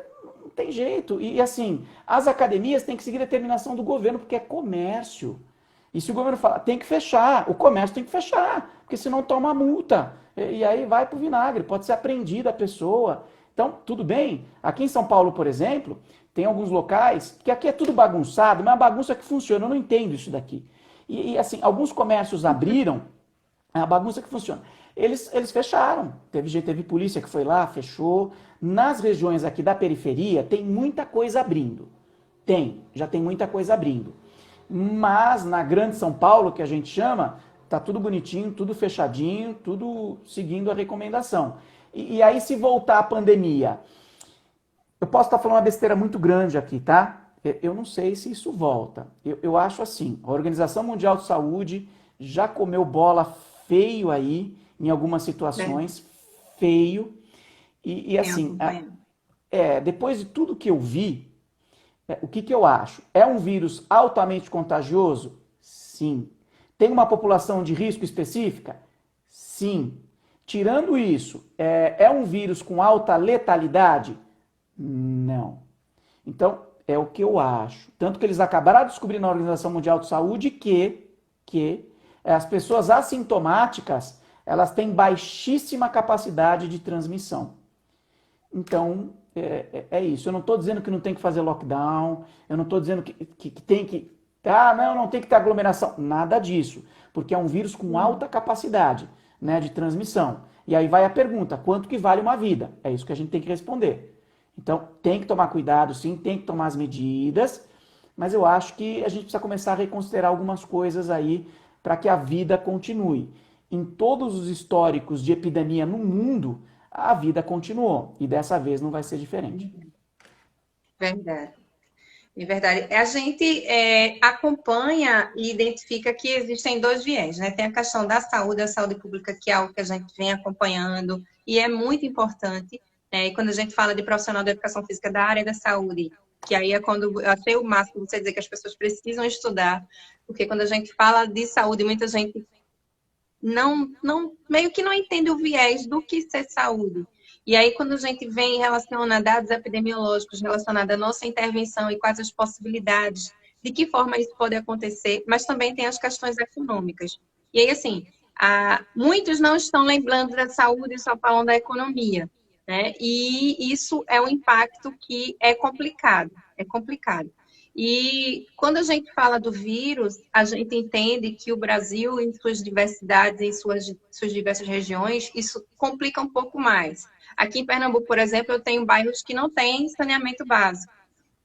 não tem jeito. E assim, as academias têm que seguir determinação do governo, porque é comércio. E se o governo fala, tem que fechar, o comércio tem que fechar, porque senão toma multa. E aí vai pro vinagre, pode ser apreendida a pessoa. Então, tudo bem. Aqui em São Paulo, por exemplo, tem alguns locais que aqui é tudo bagunçado, mas é uma bagunça que funciona, eu não entendo isso daqui. E assim, alguns comércios abriram, é uma bagunça que funciona. Eles fecharam. Teve polícia que foi lá, fechou. Nas regiões aqui da periferia, tem muita coisa abrindo. Já tem muita coisa abrindo. Mas na grande São Paulo, que a gente chama, tá tudo bonitinho, tudo fechadinho, tudo seguindo a recomendação. E aí, se voltar a pandemia, eu posso estar falando uma besteira muito grande aqui, tá? eu não sei se isso volta. Eu acho assim, a Organização Mundial de Saúde já comeu bola feio aí, em algumas Né? situações, feio. E Tem assim, acompanhado. depois de tudo que eu vi, o que, que eu acho? É um vírus altamente contagioso? Sim. Tem uma população de risco específica? Sim. Tirando isso, é um vírus com alta letalidade? Não. Então, é o que eu acho. Tanto que eles acabaram de descobrir na Organização Mundial de Saúde que as pessoas assintomáticas, elas têm baixíssima capacidade de transmissão. Então, é isso. Eu não estou dizendo que não tem que fazer lockdown, eu não estou dizendo que tem que. Ah, não tem que ter aglomeração. Nada disso. Porque é um vírus com alta capacidade, né, de transmissão. E aí vai a pergunta: quanto que vale uma vida? É isso que a gente tem que responder. Então, tem que tomar cuidado, sim, tem que tomar as medidas, mas eu acho que a gente precisa começar a reconsiderar algumas coisas aí para que a vida continue. Em todos os históricos de epidemia no mundo, a vida continuou. E dessa vez não vai ser diferente. Verdade. É verdade. A gente acompanha e identifica que existem dois viés, né? Tem a questão da saúde, a saúde pública, que é algo que a gente vem acompanhando e é muito importante, né? E quando a gente fala de profissional da educação física da área da saúde, que aí é quando eu achei o máximo você dizer que as pessoas precisam estudar, porque quando a gente fala de saúde, muita gente meio que não entende o viés do que ser saúde. E aí, quando a gente vem e relaciona dados epidemiológicos relacionados à nossa intervenção e quais as possibilidades, de que forma isso pode acontecer, mas também tem as questões econômicas. E aí, assim, muitos não estão lembrando da saúde e só falam da economia, né? E isso é um impacto que é complicado, é complicado. E quando a gente fala do vírus, a gente entende que o Brasil, em suas diversidades, em suas diversas regiões, isso complica um pouco mais. Aqui em Pernambuco, por exemplo, eu tenho bairros que não têm saneamento básico.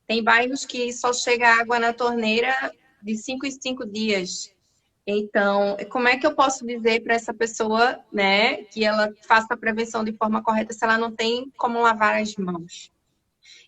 Tem bairros que só chega água na torneira de 5 em 5 dias. Então, como é que eu posso dizer para essa pessoa, né, que ela faça a prevenção de forma correta se ela não tem como lavar as mãos?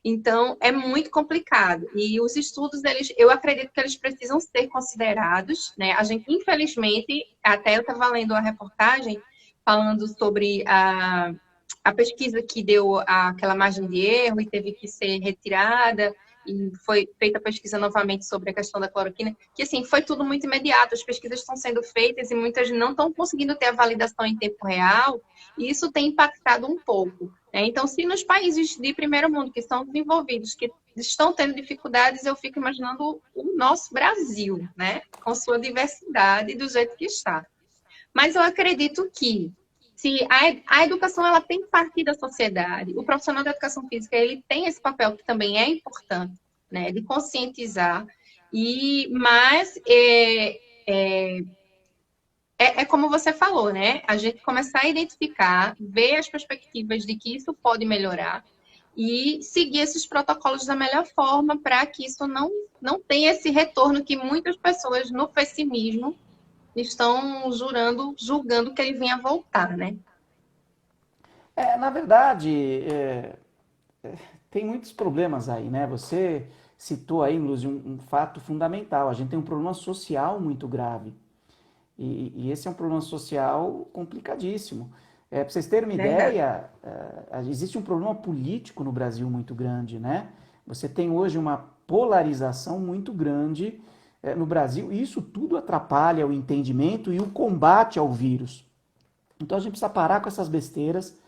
Então, é muito complicado. E os estudos, eu acredito que eles precisam ser considerados, né? A gente, infelizmente, até eu estava lendo a reportagem falando sobre a pesquisa que deu aquela margem de erro e teve que ser retirada, e foi feita a pesquisa novamente sobre a questão da cloroquina, que assim, foi tudo muito imediato, as pesquisas estão sendo feitas e muitas não estão conseguindo ter a validação em tempo real, e isso tem impactado um pouco, né? Então, se nos países de primeiro mundo que são desenvolvidos, que estão tendo dificuldades, eu fico imaginando o nosso Brasil, né? Com sua diversidade do jeito que está. Mas eu acredito que se a educação ela tem que partir da sociedade, o profissional da educação física ele tem esse papel que também é importante, né, de conscientizar. Mas é como você falou, né? A gente começar a identificar, ver as perspectivas de que isso pode melhorar e seguir esses protocolos da melhor forma para que isso não tenha esse retorno que muitas pessoas no pessimismo estão julgando que ele venha voltar, né? Na verdade, tem muitos problemas aí, né? Você citou aí, Luz, um fato fundamental. A gente tem um problema social muito grave. E esse é um problema social complicadíssimo. Para vocês terem uma Verdade. ideia, existe um problema político no Brasil muito grande, né? Você tem hoje uma polarização muito grande no Brasil, e isso tudo atrapalha o entendimento e o combate ao vírus. Então a gente precisa parar com essas besteiras,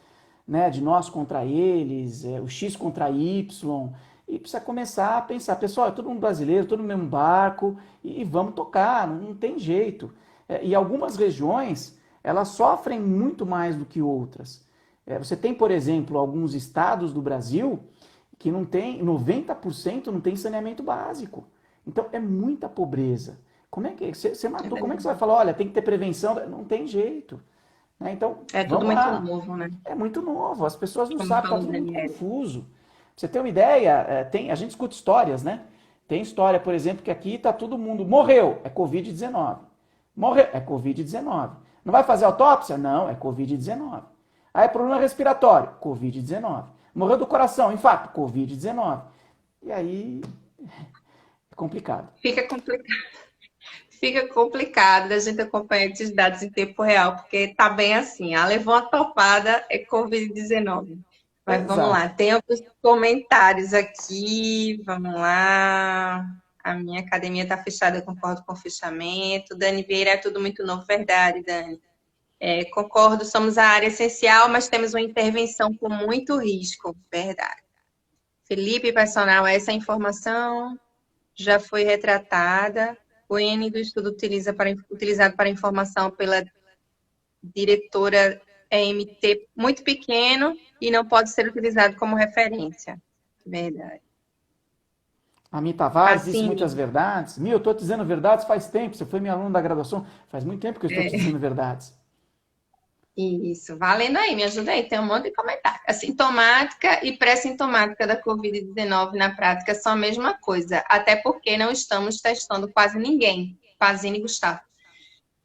né, de nós contra eles, o X contra Y, e precisa começar a pensar, pessoal, é todo mundo brasileiro, todo no mesmo barco, e vamos tocar, não tem jeito. E algumas regiões, elas sofrem muito mais do que outras. Você tem, por exemplo, alguns estados do Brasil que não tem, 90% não tem saneamento básico. Então é muita pobreza. Como é que você matou? Como é que você vai falar, olha, tem que ter prevenção? Não tem jeito. Né? Então, É tudo vamos muito lá. novo, né? É muito novo, as pessoas não Como sabem, está falou o tudo muito Daniel. confuso. Pra você ter uma ideia, a gente escuta histórias, né? Tem história, por exemplo, que aqui está todo mundo, morreu, é Covid-19. Morreu, é Covid-19. Não vai fazer autópsia? Não, é Covid-19. Aí, problema respiratório, Covid-19. Morreu do coração, infarto, Covid-19. E aí, complicado. Fica complicado. Fica complicado a gente acompanhar esses dados em tempo real, porque tá bem assim. A levou uma topada é Covid-19. Mas vamos Exato. lá, tem alguns comentários aqui. Vamos lá. A minha academia está fechada, eu concordo com o fechamento. Dani Vieira, é tudo muito novo, verdade, Dani. Concordo, somos a área essencial, mas temos uma intervenção com muito risco, verdade. Felipe, personal, essa informação já foi retratada. O N do estudo utilizado para informação pela diretora EMT muito pequeno e não pode ser utilizado como referência. Verdade. A Mi Tavares disse Assim, muitas verdades. Mi, eu estou te dizendo verdades faz tempo. Você foi minha aluna da graduação. Faz muito tempo que eu estou te dizendo verdades. isso, valendo aí, me ajuda aí, tem um monte de comentário. A sintomática e pré-sintomática da Covid-19 na prática são a mesma coisa, até porque não estamos testando quase ninguém. Pazini e Gustavo.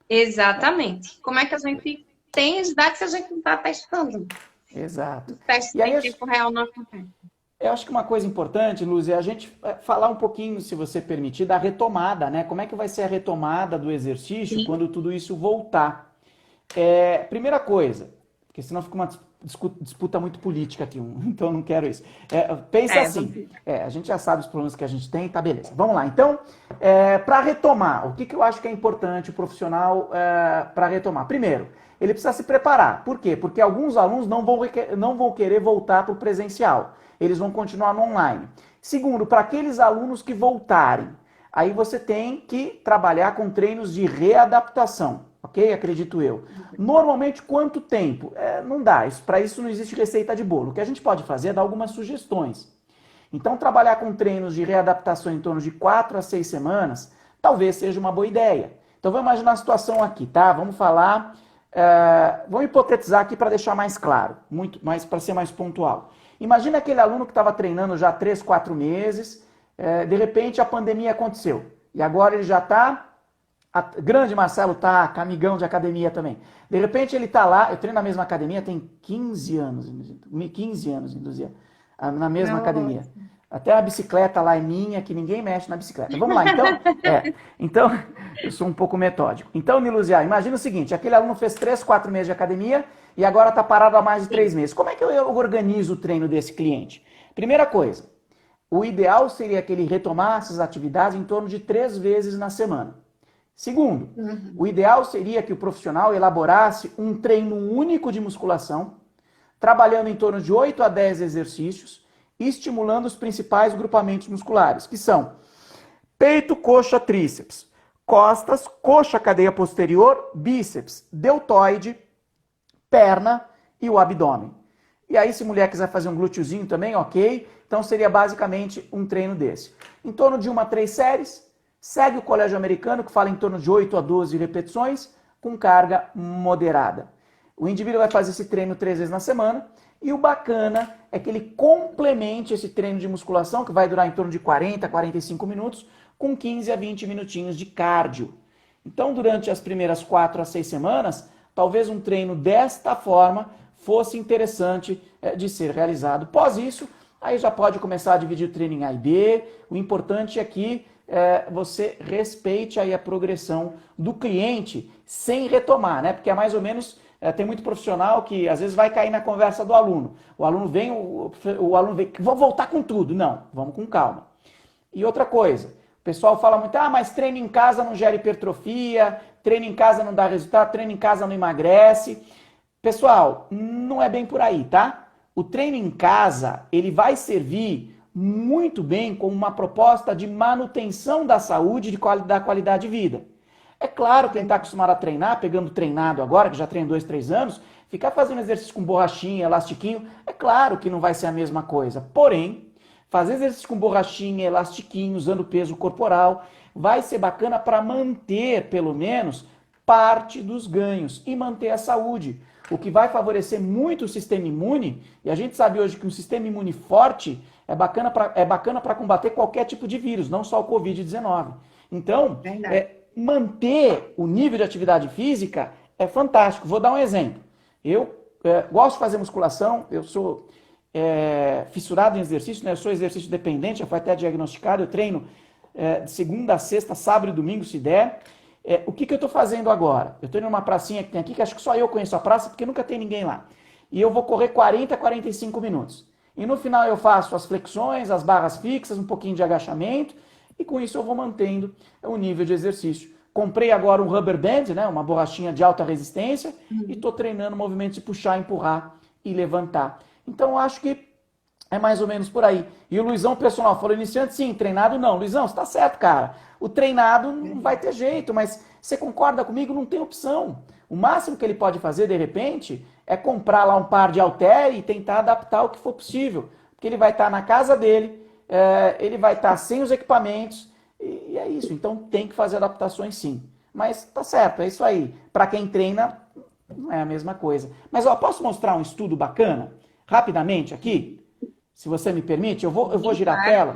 Exatamente. Como é que a gente tem os dados se a gente não está testando? Exato. Os testes E aí, em tempo real não acontecem. eu acho que uma coisa importante, Luz, é a gente falar um pouquinho, se você permitir, da retomada, né? Como é que vai ser a retomada do exercício Sim. quando tudo isso voltar? Primeira coisa, porque senão fica uma disputa muito política aqui, então eu não quero isso. Pensa assim, a gente já sabe os problemas que a gente tem, tá beleza. Vamos lá, então, para retomar, o que eu acho que é importante o profissional para retomar? Primeiro, ele precisa se preparar. Por quê? Porque alguns alunos não vão querer voltar para o presencial. Eles vão continuar no online. Segundo, para aqueles alunos que voltarem, aí você tem que trabalhar com treinos de readaptação, ok? Acredito eu. Normalmente, quanto tempo? Não dá, para isso não existe receita de bolo. O que a gente pode fazer é dar algumas sugestões. Então, trabalhar com treinos de readaptação em torno de 4 a 6 semanas, talvez seja uma boa ideia. Então, vamos imaginar a situação aqui, tá? Vamos falar, vamos hipotetizar aqui para deixar mais claro, para ser mais pontual. Imagina aquele aluno que estava treinando já 3, 4 meses, de repente a pandemia aconteceu. E agora ele já está, grande Marcelo tá, amigão de academia também. De repente ele está lá, eu treino na mesma academia, tem 15 anos, Luzia, na mesma academia. Até a bicicleta lá é minha, que ninguém mexe na bicicleta. Vamos lá, então eu sou um pouco metódico. Então, Niluzia, imagina o seguinte, aquele aluno fez 3, 4 meses de academia e agora está parado há mais de 3 meses. Como é que eu organizo o treino desse cliente? Primeira coisa, o ideal seria que ele retomasse as atividades em torno de 3 vezes na semana. Segundo, o ideal seria que o profissional elaborasse um treino único de musculação, trabalhando em torno de 8 a 10 exercícios, estimulando os principais grupamentos musculares, que são peito, coxa, tríceps, costas, coxa, cadeia posterior, bíceps, deltoide, perna e o abdômen. E aí, se mulher quiser fazer um glúteozinho também, ok. Então, seria basicamente um treino desse. Em torno de 1 a 3 séries, segue o colégio americano, que fala em torno de 8 a 12 repetições, com carga moderada. O indivíduo vai fazer esse treino 3 vezes na semana, e o bacana é que ele complemente esse treino de musculação, que vai durar em torno de 40 a 45 minutos, com 15 a 20 minutinhos de cardio. Então, durante as primeiras 4 a 6 semanas, talvez um treino desta forma fosse interessante de ser realizado. Após isso, aí já pode começar a dividir o treino em A e B. O importante é que você respeite aí a progressão do cliente sem retomar, né? Porque é mais ou menos... tem muito profissional que às vezes vai cair na conversa do aluno. O aluno vem, vou voltar com tudo. Não, vamos com calma. E outra coisa, o pessoal fala muito, mas treino em casa não gera hipertrofia, treino em casa não dá resultado, treino em casa não emagrece. Pessoal, não é bem por aí, tá? O treino em casa, ele vai servir muito bem como uma proposta de manutenção da saúde e da qualidade de vida. É claro, quem está acostumado a treinar, pegando treinado agora, que já treina 2, 3 anos, ficar fazendo exercício com borrachinha, elastiquinho, é claro que não vai ser a mesma coisa. Porém, fazer exercício com borrachinha, elastiquinho, usando peso corporal, vai ser bacana para manter, pelo menos, parte dos ganhos e manter a saúde. O que vai favorecer muito o sistema imune, e a gente sabe hoje que um sistema imune forte é bacana para combater qualquer tipo de vírus, não só o Covid-19. Então, manter o nível de atividade física é fantástico. Vou dar um exemplo. Eu gosto de fazer musculação, eu sou fissurado em exercício, né? Eu sou exercício dependente, já foi até diagnosticado, eu treino de segunda a sexta, sábado e domingo, se der. O que eu estou fazendo agora? Eu estou indo numa pracinha que tem aqui, que acho que só eu conheço a praça, porque nunca tem ninguém lá. E eu vou correr 40 a 45 minutos. E no final eu faço as flexões, as barras fixas, um pouquinho de agachamento, e com isso eu vou mantendo o nível de exercício. Comprei agora um rubber band, né, uma borrachinha de alta resistência, e estou treinando movimentos de puxar, empurrar e levantar. Então eu acho que é mais ou menos por aí. E o Luizão, personal, falou: iniciante sim, treinado não. Luizão, você está certo, cara. O treinado não vai ter jeito, mas você concorda comigo? Não tem opção. O máximo que ele pode fazer, de repente, é comprar lá um par de halter e tentar adaptar o que for possível. Porque ele vai estar na casa dele, ele vai estar sem os equipamentos, e é isso. Então tem que fazer adaptações sim. Mas tá certo, é isso aí. Para quem treina, não é a mesma coisa. Mas ó, posso mostrar um estudo bacana? Rapidamente aqui? Se você me permite, eu vou girar a tela.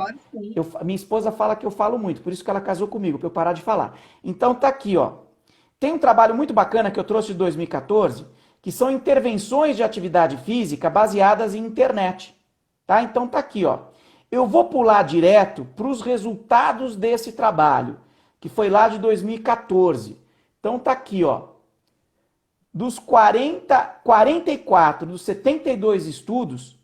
Minha esposa fala que eu falo muito, por isso que ela casou comigo, para eu parar de falar. Então tá aqui, ó. Tem um trabalho muito bacana que eu trouxe de 2014, que são intervenções de atividade física baseadas em internet. Tá? Então tá aqui, ó. Eu vou pular direto para os resultados desse trabalho, que foi lá de 2014. Então tá aqui, ó. Dos 44 dos 72 estudos,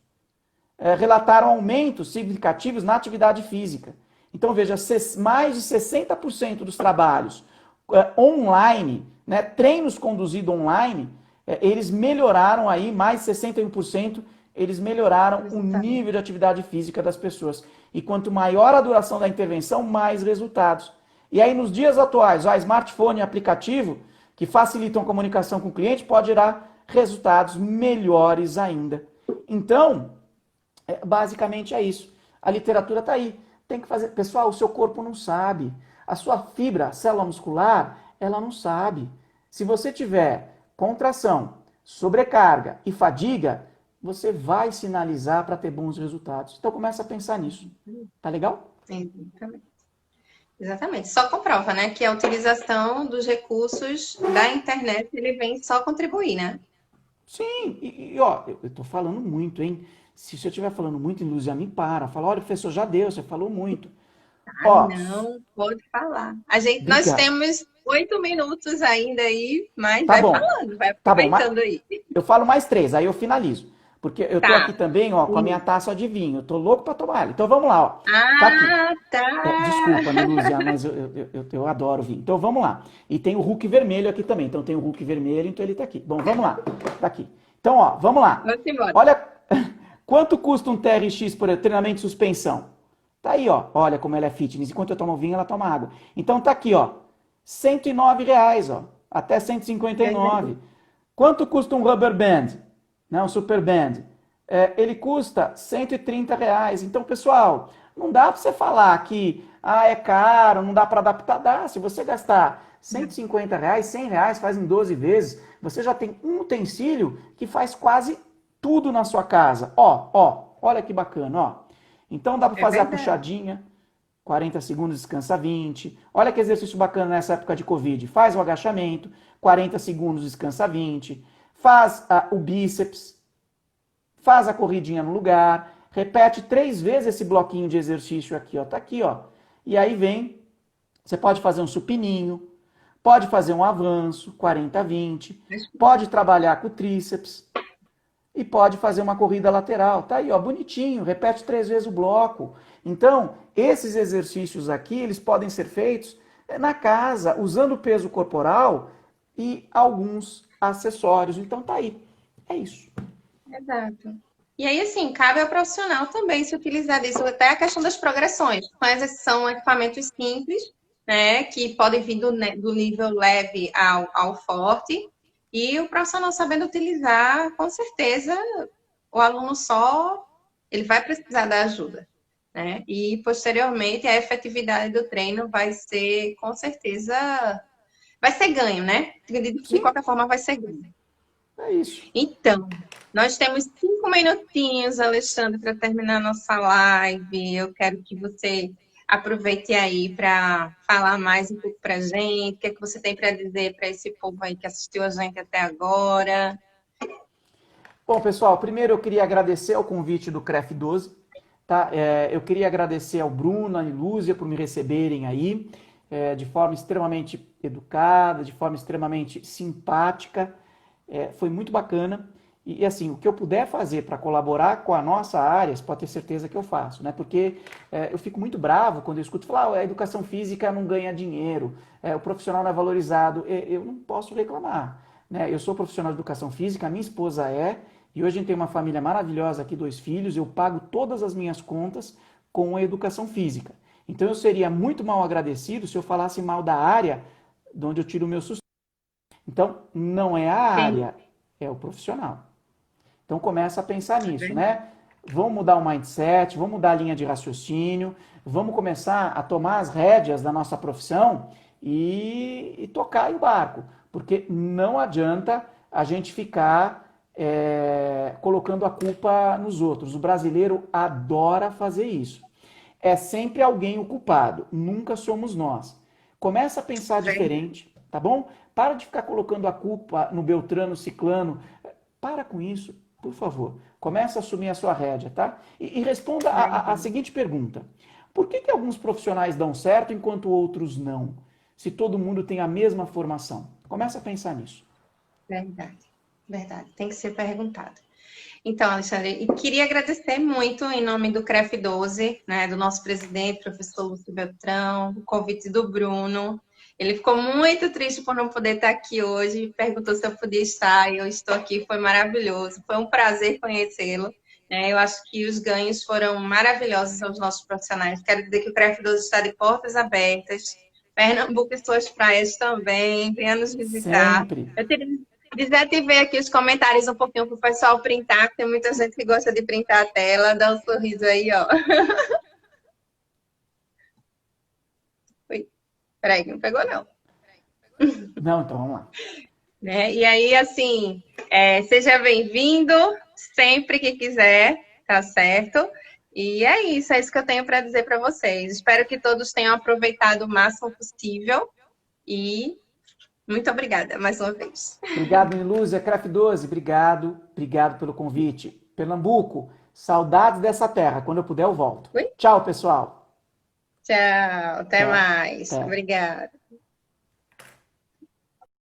relataram aumentos significativos na atividade física. Então, veja, mais de 60% dos trabalhos online, né, treinos conduzidos online, eles melhoraram aí, mais de 61%, eles melhoraram o nível de atividade física das pessoas. E quanto maior a duração da intervenção, mais resultados. E aí, nos dias atuais, o smartphone e aplicativo, que facilitam a comunicação com o cliente, pode gerar resultados melhores ainda. Então, basicamente é isso. A literatura está aí. Tem que fazer. Pessoal, o seu corpo não sabe. A sua fibra, a célula muscular, ela não sabe. Se você tiver contração, sobrecarga e fadiga, você vai sinalizar para ter bons resultados. Então começa a pensar nisso. Tá legal? Exatamente. Exatamente. Só comprova, né, que a utilização dos recursos da internet, ele vem só contribuir, né? Sim, ó, eu tô falando muito, hein? Se eu estiver falando muito, Lúcia, me para. Fala: olha, professor, já deu, você falou muito. Ó, Não, pode falar. Nós obrigado. temos 8 minutos ainda aí, mas Tá vai bom, falando, vai tá bom, mas aproveitando aí. eu falo mais 3, aí eu finalizo. Porque eu tô aqui Tá. também, ó, com a minha taça de vinho. Eu tô louco para tomar ela. Então vamos lá, ó. Tá aqui. Ah, tá. Desculpa, né, Lúcia, mas eu adoro vinho. Então vamos lá. E tem o Hulk vermelho aqui também. Então tem o Hulk vermelho, então ele tá aqui. Bom, vamos lá. Tá aqui. Então, ó, vamos lá. Vamos embora. Olha quanto custa um TRX por treinamento de suspensão. Tá aí, ó. Olha como ela é fitness. Enquanto eu tomo vinho, ela toma água. Então tá aqui, ó. R$ 109, ó. Até 159. Quanto custa um rubber band? Né, um super band? Ele custa R$ 130. Então, pessoal, não dá para você falar que é caro, não dá para adaptar. Dá. Se você gastar R$ 150, R$ 100, faz em 12 vezes, você já tem um utensílio que faz quase tudo na sua casa. Olha que bacana, ó. Então dá para fazer a puxadinha, 40 segundos, descansa 20. Olha que exercício bacana nessa época de Covid. Faz o agachamento, 40 segundos, descansa 20. Faz o bíceps, faz a corridinha no lugar, repete 3 vezes esse bloquinho de exercício aqui, ó. Tá aqui, ó. E aí vem, você pode fazer um supininho, pode fazer um avanço, 40, 20. Pode trabalhar com o tríceps e pode fazer uma corrida lateral. Tá aí, ó, bonitinho, repete 3 vezes o bloco. Então, esses exercícios aqui, eles podem ser feitos na casa, usando o peso corporal e alguns acessórios. Então tá aí. É isso. Exato. E aí, assim, cabe ao profissional também se utilizar disso, até a questão das progressões. Mas são equipamentos simples, né, que podem vir do nível leve ao forte. E o profissional sabendo utilizar, com certeza, o aluno ele vai precisar da ajuda, né? E, posteriormente, a efetividade do treino vai ser, com certeza, vai ser ganho, né? De qualquer forma, vai ser ganho. É isso. Então, nós temos 5 minutinhos, Alexandre, para terminar nossa live. Eu quero que você aproveite aí para falar mais um pouco para a gente. O que é que você tem para dizer para esse povo aí que assistiu a gente até agora? Bom, pessoal, primeiro eu queria agradecer o convite do CREF 12. tá? Eu queria agradecer ao Bruno, à Nilúzia por me receberem aí, de forma extremamente educada, de forma extremamente simpática. Foi muito bacana. E assim, o que eu puder fazer para colaborar com a nossa área, você pode ter certeza que eu faço, né? Porque eu fico muito bravo quando eu escuto falar, a educação física não ganha dinheiro, o profissional não é valorizado. Eu não posso reclamar, né? Eu sou profissional de educação física, a minha esposa e hoje a gente tem uma família maravilhosa aqui, 2 filhos, eu pago todas as minhas contas com a educação física. Então eu seria muito mal agradecido se eu falasse mal da área de onde eu tiro o meu sustento. Então, não é a Sim, área, é o profissional. Então começa a pensar nisso, né? Vamos mudar o mindset, vamos mudar a linha de raciocínio, vamos começar a tomar as rédeas da nossa profissão e tocar o barco. Porque não adianta a gente ficar colocando a culpa nos outros. O brasileiro adora fazer isso. É sempre alguém o culpado, nunca somos nós. Começa a pensar diferente, tá bom? Para de ficar colocando a culpa no Beltrano, Ciclano. Para com isso, por favor. Começa a assumir a sua rédea, tá? E responda a seguinte pergunta. Por que alguns profissionais dão certo enquanto outros não? Se todo mundo tem a mesma formação. Começa a pensar nisso. verdade, verdade. Tem que ser perguntado. Então, Alexandre, e queria agradecer muito em nome do CREF12, né, do nosso presidente, professor Lúcio Beltrão, o convite do Bruno. Ele ficou muito triste por não poder estar aqui hoje, perguntou se eu podia estar, e eu estou aqui, foi maravilhoso, foi um prazer conhecê-lo. Né? Eu acho que os ganhos foram maravilhosos aos nossos profissionais. Quero dizer que o CREF12 está de portas abertas, Pernambuco e suas praias também, venha nos visitar. Sempre. Eu teria desativei aqui os comentários um pouquinho para o pessoal printar, que tem muita gente que gosta de printar a tela. Dá um sorriso aí, ó. Oi. Peraí, não pegou, não. Não, então vamos lá. Né? E aí, assim, seja bem-vindo sempre que quiser, tá certo? E é isso que eu tenho para dizer para vocês. Espero que todos tenham aproveitado o máximo possível e muito obrigada mais uma vez. Obrigado, Nilúzia. CREF12, obrigado. Obrigado pelo convite. Pernambuco, saudades dessa terra. Quando eu puder, eu volto. Oi? Tchau, pessoal. Tchau, até Até. mais. Até. Obrigada.